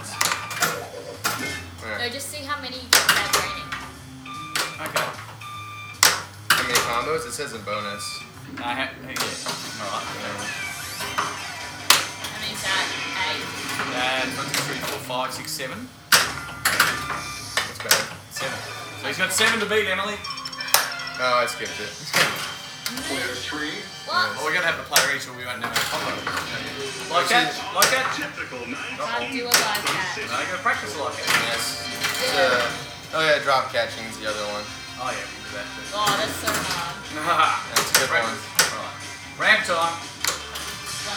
Speaker 3: All
Speaker 2: No,
Speaker 3: right.
Speaker 2: just see how many you get without draining.
Speaker 1: Okay.
Speaker 3: How many combos? It says in bonus.
Speaker 1: Yeah. Alright.
Speaker 2: How many is that? 8.
Speaker 1: And 1, 2, 3, 4, 5, 6, 7.
Speaker 3: That's bad.
Speaker 1: 7. So he's got 7 to beat, Emily.
Speaker 3: Oh, I skipped it.
Speaker 5: Player 3.
Speaker 2: What?
Speaker 1: Well, we're going to have to play each or we won't know our combo. Like that? Like that?
Speaker 5: Typical 9.
Speaker 2: Can't do a live catch.
Speaker 1: No, you got to practice like that.
Speaker 3: Yes. Oh yeah, drop catching is the other one.
Speaker 1: Oh yeah, we can do that too.
Speaker 2: Oh, that's so hard.
Speaker 3: That's a good one.
Speaker 1: Right. Ramp time.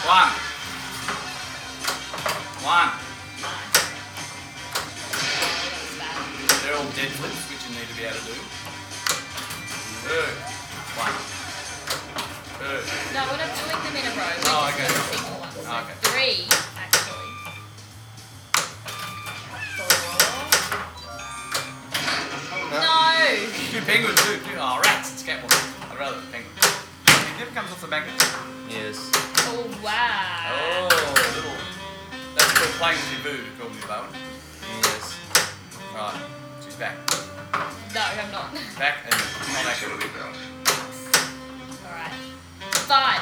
Speaker 1: 1. 1.
Speaker 2: Nice. That's bad.
Speaker 1: They're all dead flips, which you need to be able to do. 2. 1. 2.
Speaker 2: No, we're not doing them in a row. We're
Speaker 1: Oh,
Speaker 2: just
Speaker 1: okay.
Speaker 2: doing single ones. So
Speaker 1: Okay.
Speaker 2: 3, actually. 4.
Speaker 1: penguin too. Oh, rats. It's cat water. I'd rather the penguin. He never comes off the magnet.
Speaker 3: Yes.
Speaker 2: Oh, wow.
Speaker 1: Oh, little. That's called playing with your food, according to Bowen.
Speaker 3: Yes.
Speaker 1: Right. She's back.
Speaker 2: No, I'm not.
Speaker 1: Back and not back.
Speaker 2: Alright. 5.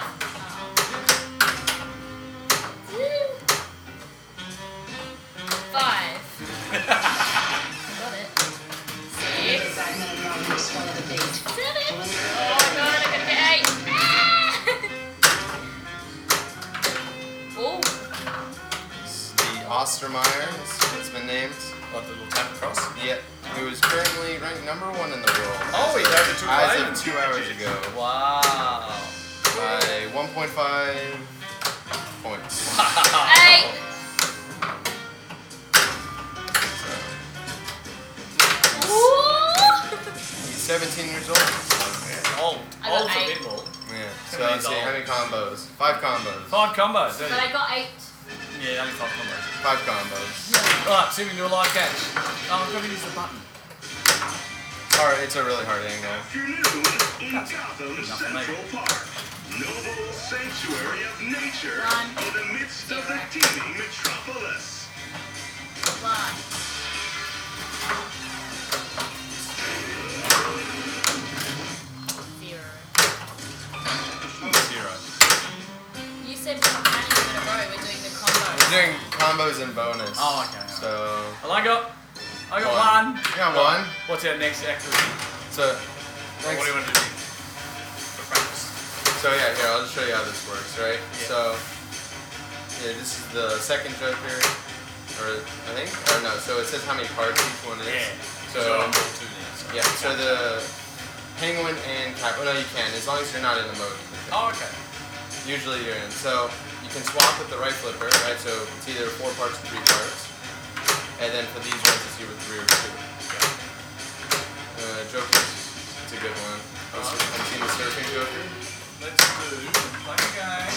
Speaker 2: Five. Got it. 6. 7. Oh my god, I'm gonna get 8. Oh.
Speaker 3: It's the Ostermeyer. It's been named.
Speaker 1: What, the little tap across?
Speaker 3: Yep. Who is currently ranked #1 in the world.
Speaker 1: Oh, he's over 2
Speaker 3: As
Speaker 1: players.
Speaker 3: of 2 hours ago.
Speaker 1: Wow.
Speaker 3: By 1.5 points.
Speaker 2: 8.
Speaker 3: He's 17 years old.
Speaker 1: Old.
Speaker 2: I got
Speaker 1: Old for
Speaker 2: 8.
Speaker 1: pinball.
Speaker 3: Yeah. So
Speaker 1: How many
Speaker 3: let's see,
Speaker 1: is
Speaker 3: how many combos? 5 combos.
Speaker 1: 5 combos, don't
Speaker 2: But
Speaker 1: you?
Speaker 2: I got 8.
Speaker 1: Yeah, only 5 combos.
Speaker 3: 5 combos.
Speaker 1: Right, see if we can do a live catch. Oh, I'm going to use the button.
Speaker 3: Hard. It's a really hard angle.
Speaker 5: Afternoon in Gotham Central Park. Noble sanctuary of nature
Speaker 2: 1.
Speaker 5: in the midst of the teeming metropolis.
Speaker 2: 1. You said how many in a row we're doing the combo.
Speaker 3: We're doing combos and bonus.
Speaker 1: Oh, okay.
Speaker 3: So
Speaker 1: Well, I got one.
Speaker 3: you got 1.
Speaker 1: What's our next activity?
Speaker 3: So
Speaker 1: What do you want to do? For practice.
Speaker 3: So yeah, here I'll just show you how this works, right?
Speaker 1: Yeah.
Speaker 3: So yeah, this is the second joker, or I think, or no. So it says how many cards each one is.
Speaker 1: Yeah.
Speaker 3: So
Speaker 1: I'm roll 2 now. So.
Speaker 3: yeah, so the penguin and cat. Well, no, you can as long as you're not in the mode.
Speaker 1: Oh, okay.
Speaker 3: Usually you're in. So you can swap with the right flipper, right? So it's either 4 parts or 3 parts, and then for these ones it's either 3 or 2. Joker, it's a good one. Have you seen the surfing joker?
Speaker 1: Let's do play a game.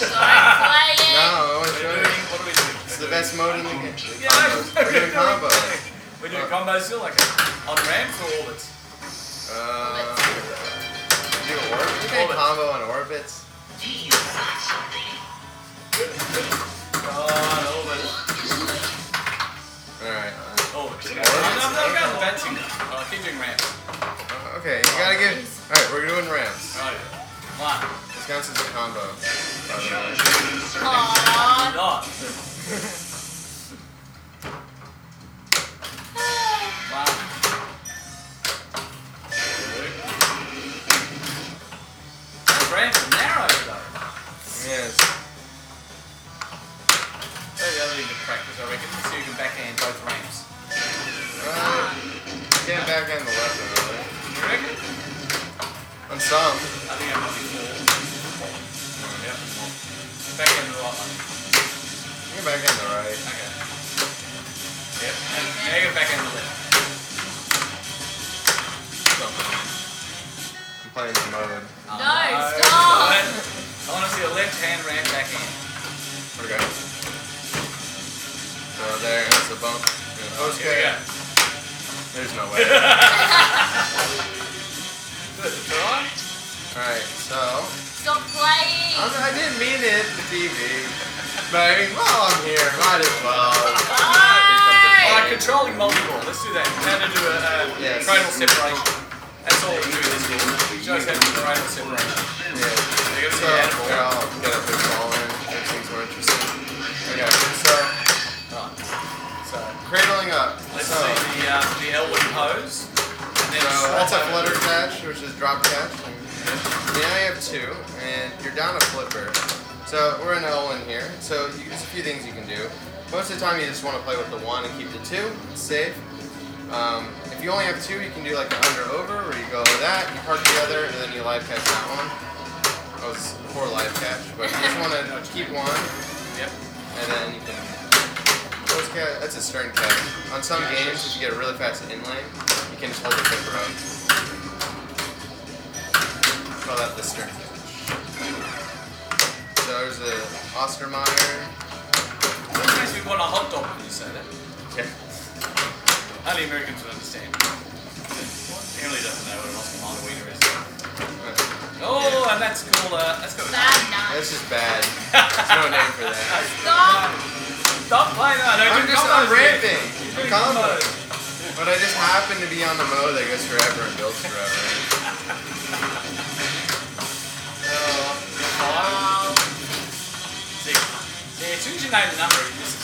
Speaker 2: Don't play it.
Speaker 3: No, I want to show you.
Speaker 1: What are we doing?
Speaker 3: It's the best mode in the game.
Speaker 1: Yeah,
Speaker 3: Combos. We're doing combos.
Speaker 1: We're doing combos still, like on ramps or orbits?
Speaker 3: Do orbit? We can combo on orbits.
Speaker 1: God, orbits.
Speaker 3: Alright.
Speaker 1: Orbits. I'm going to bouncing. I'll keep doing ramps.
Speaker 3: Okay, you gotta give. Alright, we're doing ramps.
Speaker 1: Right. 1.
Speaker 3: This counts as a combo. By the way.
Speaker 2: Aww.
Speaker 1: Not. Wow. The ramps are narrow though.
Speaker 3: Yes.
Speaker 1: That's the other thing to practice, I reckon, so you can backhand both ramps.
Speaker 3: Can't backhand the left one, really.
Speaker 1: You reckon?
Speaker 3: On some.
Speaker 1: I think I might be 4. Yep. Backhand the right one.
Speaker 3: You can backhand the right.
Speaker 1: Okay. Yep. And now you gotta backhand the left.
Speaker 3: I'm playing the mode.
Speaker 1: Oh,
Speaker 2: No, stop.
Speaker 1: I want to see a left hand ramp backhand.
Speaker 3: Okay. So there, that's a bump.
Speaker 1: Here we go.
Speaker 3: There's no way.
Speaker 1: Good. Try.
Speaker 3: Alright, so.
Speaker 2: Stop playing.
Speaker 3: I didn't mean it, the TV. But I mean, while I'm here, might as well.
Speaker 1: Alright, controlling multi-ball. Let's do that. How to do a
Speaker 3: Yes.
Speaker 1: cradle separation. That's all we do in this game. Shows how to do cradle separation.
Speaker 3: Yeah.
Speaker 1: You gotta
Speaker 3: So,
Speaker 1: see the animal.
Speaker 3: here, I'll get a big ball in. Makes things more interesting. Okay, so.
Speaker 1: Right. So,
Speaker 3: Cradling up.
Speaker 1: let's
Speaker 3: So,
Speaker 1: see the Elwood pose. And then
Speaker 3: so
Speaker 1: swap
Speaker 3: that's a
Speaker 1: over.
Speaker 3: flutter catch, which is drop catch. And now you have 2, and you're down a flipper. So we're in L1 here. So there's a few things you can do. Most of the time you just want to play with the 1 and keep the 2. It's safe. If you only have 2, you can do like an under-over, where you go that, you park the other, and then you live catch that one. That was a poor live catch, but you just want to keep 1,
Speaker 1: Yep.
Speaker 3: and then you can. That's a stern catch. On some games, if you get a really fast inlane, you can just hold the flipper up. Call that the stern catch. So there's the Ostermeyer.
Speaker 1: It makes me want a hot dog when you say that.
Speaker 3: Yeah.
Speaker 1: Only Americans would understand. You know family doesn't know what an Oscar Mayer wiener is. Oh, and that's called that's got
Speaker 2: Bad nut.
Speaker 3: That's just bad. There's no name for that.
Speaker 2: Stop.
Speaker 1: Stop playing that. No,
Speaker 3: I'm ranting.
Speaker 1: Doing
Speaker 3: Combos. But I just happen to be on the mode that goes forever and builds forever.
Speaker 1: Six. Yeah, as soon as you name the number, you just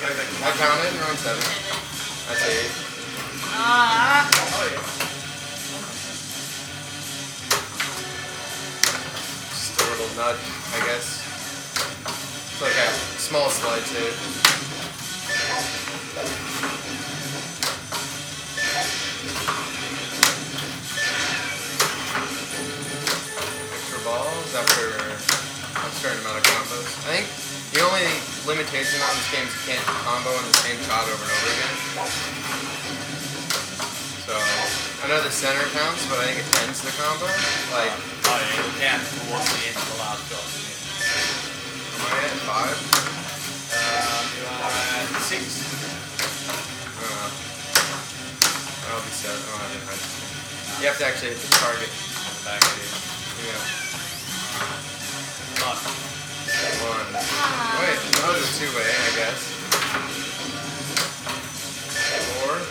Speaker 1: go back to
Speaker 3: I counted around 7. That's 8.
Speaker 2: Ah.
Speaker 1: Oh yeah.
Speaker 3: Just a little nudge, I guess. It's like a small slide too. Extra balls after a certain amount of combos. I think the only limitation on this game is you can't combo in the same shot over and over again. So I know the center counts, but I think it ends the combo. Like,
Speaker 1: Oh yeah, it'll count towards the end of the last shot.
Speaker 3: am I at 5?
Speaker 1: You are at 6.
Speaker 3: I don't know. I'll be 7. Oh, I didn't hide. You have to actually hit the target.
Speaker 1: On the back of it.
Speaker 3: Yeah.
Speaker 1: But
Speaker 3: 1. Wait, that was a 2-way, I guess. 4.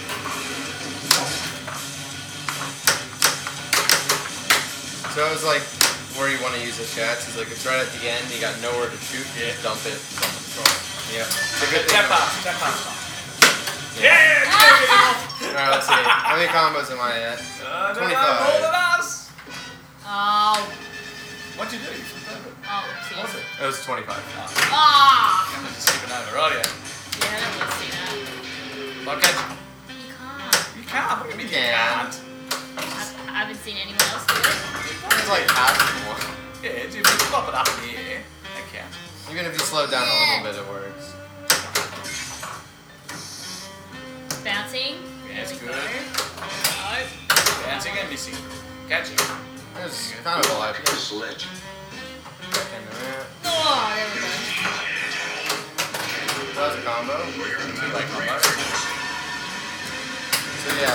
Speaker 3: So it was like where you want to use the shots. It's like it's right at the end. You got nowhere to shoot. You just dump it. Yeah. It's a good thing.
Speaker 1: tap pass time. Yeah!
Speaker 3: Alright, let's see. How many combos am I at?
Speaker 1: 25. More than us!
Speaker 2: Oh.
Speaker 1: What'd you do? You flipped over.
Speaker 2: Oh,
Speaker 1: What was
Speaker 2: oopsie.
Speaker 1: it?
Speaker 3: It was 25.
Speaker 2: Ah.
Speaker 1: I'm just skipping over, right? Yeah.
Speaker 2: Yeah, I didn't see that.
Speaker 1: Okay.
Speaker 2: You can't.
Speaker 1: You can't. What do you mean you
Speaker 3: Yeah.
Speaker 1: can't?
Speaker 2: I haven't seen anyone else do it.
Speaker 3: It's like half of one.
Speaker 1: Yeah, if you flop it up in the air, that counts.
Speaker 3: Even if you slow down a little bit, it works.
Speaker 2: Bouncing.
Speaker 1: Yeah, it's
Speaker 2: There we
Speaker 1: good.
Speaker 2: go.
Speaker 1: Bouncing and missing. Catching.
Speaker 3: It's kind of a life.
Speaker 4: Sledge.
Speaker 3: Back into that.
Speaker 2: Oh, there we go.
Speaker 3: That was a combo.
Speaker 1: Two-way combo.
Speaker 3: So yeah,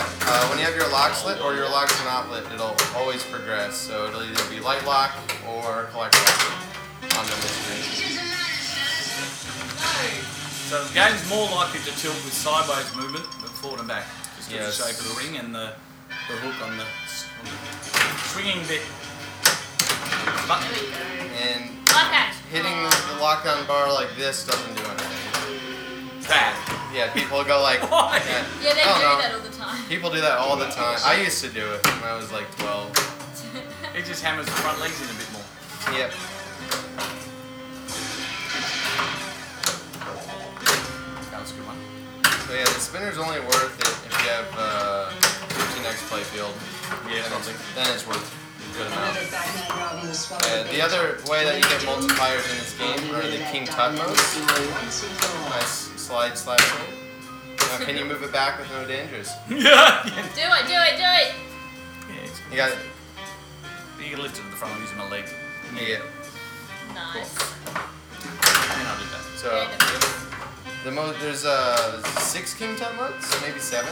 Speaker 3: when you have your lock slit or your lock's not lit, it'll always progress. So it'll either be light lock or collect lock on the mystery.
Speaker 2: No.
Speaker 1: So the game's more likely to tilt with sideways movement than forward and back. Just because
Speaker 3: Yes.
Speaker 1: the shape of the ring and the hook on the swinging bit. But
Speaker 2: There we go.
Speaker 3: And
Speaker 2: Okay.
Speaker 3: hitting the lockdown bar like this doesn't do anything.
Speaker 1: bad.
Speaker 3: Yeah, people go like,
Speaker 1: Why?
Speaker 2: Yeah, they
Speaker 3: I don't
Speaker 2: do
Speaker 3: know.
Speaker 2: that all the time.
Speaker 3: People do that all the time. I used to do it when I was like 12.
Speaker 1: It just hammers the front legs in a bit more.
Speaker 3: Yep.
Speaker 1: That was a good one.
Speaker 3: So yeah, the spinner's only worth it if you have 15x playfield.
Speaker 1: Yeah,
Speaker 3: Then
Speaker 1: something.
Speaker 3: then it's worth a good amount. The other way that you get multipliers in this game are the King Tut modes. Nice slide slash thing. Now can you move it back with no dangers?
Speaker 1: Yeah.
Speaker 2: Do it, do it, do it!
Speaker 1: It's
Speaker 3: You got
Speaker 1: You can lift it to the front using my leg.
Speaker 3: yeah.
Speaker 2: Nice.
Speaker 1: And I'll do that.
Speaker 3: So the mode there's 6 King Tut modes, maybe 7.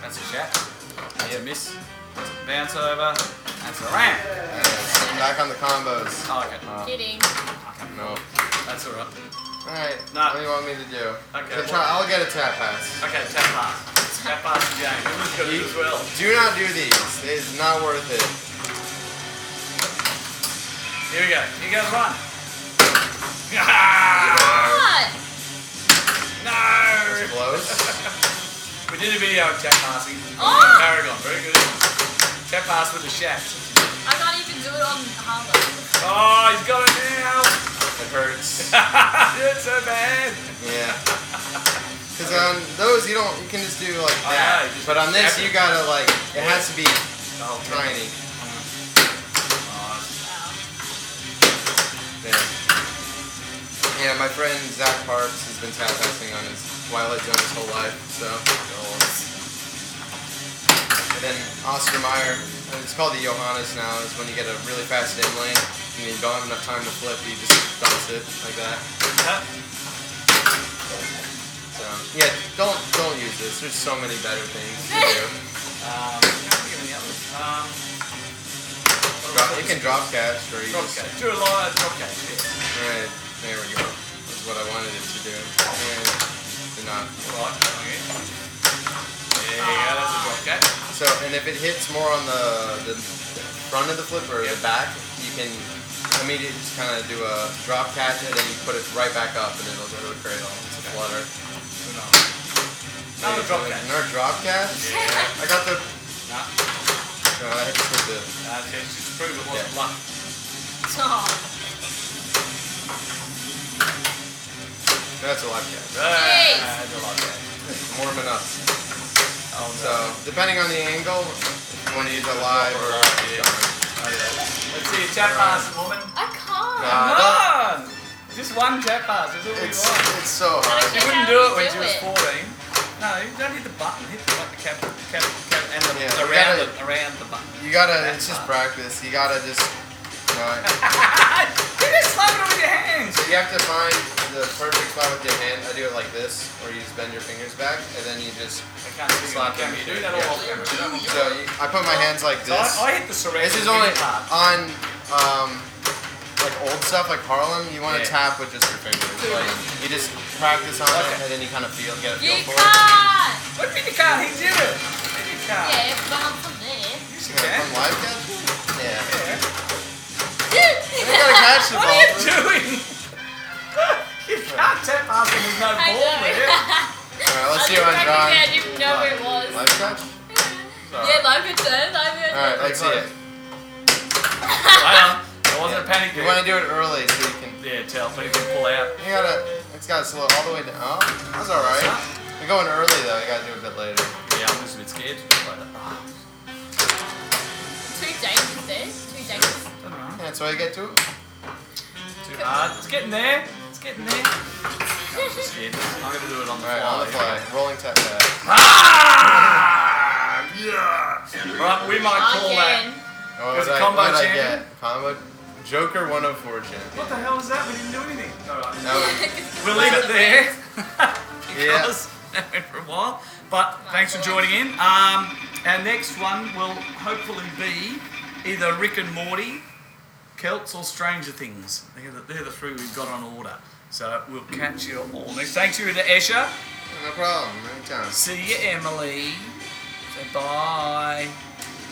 Speaker 1: That's a shot. That's a miss. That's a bounce over. That's a ramp.
Speaker 3: Back on the combos.
Speaker 1: Oh, okay.
Speaker 2: Kidding.
Speaker 3: No.
Speaker 1: That's alright.
Speaker 3: Alright.
Speaker 1: Nah.
Speaker 3: What do you want me to do?
Speaker 1: Okay.
Speaker 3: I'll get a tap pass.
Speaker 1: Okay, tap pass. Tap pass the game. Everyone's got to do as well.
Speaker 3: Do not do these. It's not worth it.
Speaker 1: Here we go. Here goes one.
Speaker 2: What?
Speaker 1: No!
Speaker 3: Close.
Speaker 1: We did a video of tap passing.
Speaker 2: Oh!
Speaker 1: Paragon. Very good. Tap pass with the shaft.
Speaker 2: I can't even do it on Harlow.
Speaker 1: Oh, he's got it now.
Speaker 3: It hurts.
Speaker 1: It's so bad.
Speaker 3: Yeah. Because on those you can just do like
Speaker 1: Oh,
Speaker 3: that.
Speaker 1: yeah, you just
Speaker 3: But on this
Speaker 1: tap it.
Speaker 3: you gotta like it has to be
Speaker 1: The whole time.
Speaker 3: tiny.
Speaker 2: Wow.
Speaker 3: Yeah, my friend Zach Parks has been tap dancing on his Twilight Zone his whole life, so. And then Oscar Mayer, it's called the Johannes now, is when you get a really fast in lane and you don't have enough time to flip, you just bounce it like that. So yeah, don't use this. There's so many better things to do.
Speaker 1: Any others?
Speaker 3: You can drop catch or you
Speaker 1: Drop
Speaker 3: just...
Speaker 1: catch. Do a live drop catch. Yeah.
Speaker 3: Right, there we go. That's what I wanted it to do. And did not.
Speaker 1: Right. Okay. There you go. That's a drop catch.
Speaker 3: So, and if it hits more on the front of the flip or the back, you can immediately just kind of do a drop catch and then you put it right back up and it'll go to the cradle. It's a flutter.
Speaker 1: Another drop catch.
Speaker 3: Another drop catch?
Speaker 1: Yeah.
Speaker 3: I got the...
Speaker 1: Nah.
Speaker 3: No, I had to put the...
Speaker 1: Just prove it wasn't luck.
Speaker 2: Oh.
Speaker 3: That's a live catch.
Speaker 1: That's a live catch.
Speaker 3: Warm enough.
Speaker 1: Oh, no.
Speaker 3: So, depending on the angle, if you want to use a live or...
Speaker 1: Let's see a chat pass, woman.
Speaker 2: I can't.
Speaker 3: Nah.
Speaker 1: Come on! Just one chat pass. That's all we want.
Speaker 3: It's so hard.
Speaker 1: She wouldn't do it when she was 14. No, you don't hit the button. Hit like the cap and around the button.
Speaker 3: You gotta, it's just practice. You gotta just, you know,
Speaker 1: You just slam it with your hands.
Speaker 3: so you have to find the perfect spot with your hand. I do it like this, where you just bend your fingers back, and then you just
Speaker 1: I can't see
Speaker 3: slap
Speaker 1: you.
Speaker 3: them.
Speaker 1: You do that all off camera.
Speaker 3: So I put my hands like
Speaker 1: So
Speaker 3: this.
Speaker 1: I hit the surrender.
Speaker 3: This is only
Speaker 1: part.
Speaker 3: on, like old stuff, like Harlem, you want to tap with just your fingers. Like, you just practice on it, and then you kind of get a feel
Speaker 2: You
Speaker 3: for it.
Speaker 2: can't.
Speaker 1: What do you mean you can't? He did it. You can't.
Speaker 2: Yeah, but I'm from there.
Speaker 1: Yes, you
Speaker 3: Yeah,
Speaker 1: can.
Speaker 3: from live catch? Yeah.
Speaker 1: Yeah.
Speaker 3: You gotta catch the
Speaker 1: What
Speaker 3: ball.
Speaker 1: are you doing? You can't tap pass when there's no
Speaker 2: I
Speaker 1: ball
Speaker 2: know.
Speaker 1: there.
Speaker 3: Alright, let's see
Speaker 2: I
Speaker 3: what I'm drawing.
Speaker 2: I didn't know where it was.
Speaker 3: Live catch?
Speaker 2: Yeah, live it there, live it.
Speaker 3: Alright, let's see it.
Speaker 1: Hang on. There wasn't a panic
Speaker 3: You
Speaker 1: there.
Speaker 3: want to do it early so you can...
Speaker 1: Yeah, tell me to pull out.
Speaker 3: You gotta... It's gotta slow all the way down. Oh, that's alright. You're going early though, you gotta do it a bit later.
Speaker 1: Yeah, I'm just a bit scared.
Speaker 2: Too dangerous there. Too dangerous.
Speaker 1: Doesn't matter.
Speaker 3: Yeah, that's why you get to it.
Speaker 1: Too hard. It's getting there. It's getting there. I'm just scared. I'm gonna do it on the
Speaker 3: Alright,
Speaker 1: fly.
Speaker 3: on the fly. Rolling tap pad.
Speaker 1: Ah! Yeah! Right, we might call that.
Speaker 2: Again.
Speaker 1: There's a combo
Speaker 3: what did I
Speaker 1: champion.
Speaker 3: get? Combo Joker 104 champion.
Speaker 1: What the hell was that? We didn't do anything. Alright.
Speaker 3: No,
Speaker 1: We'll leave it there. Because that went for a while. But thanks for joining in. Our next one will hopefully be either Rick and Morty, Celts, or Stranger Things. They're the three we've got on order. So we'll catch you all next. Thanks you to Escher.
Speaker 3: no problem. Anytime.
Speaker 1: See you, Emily. Say bye.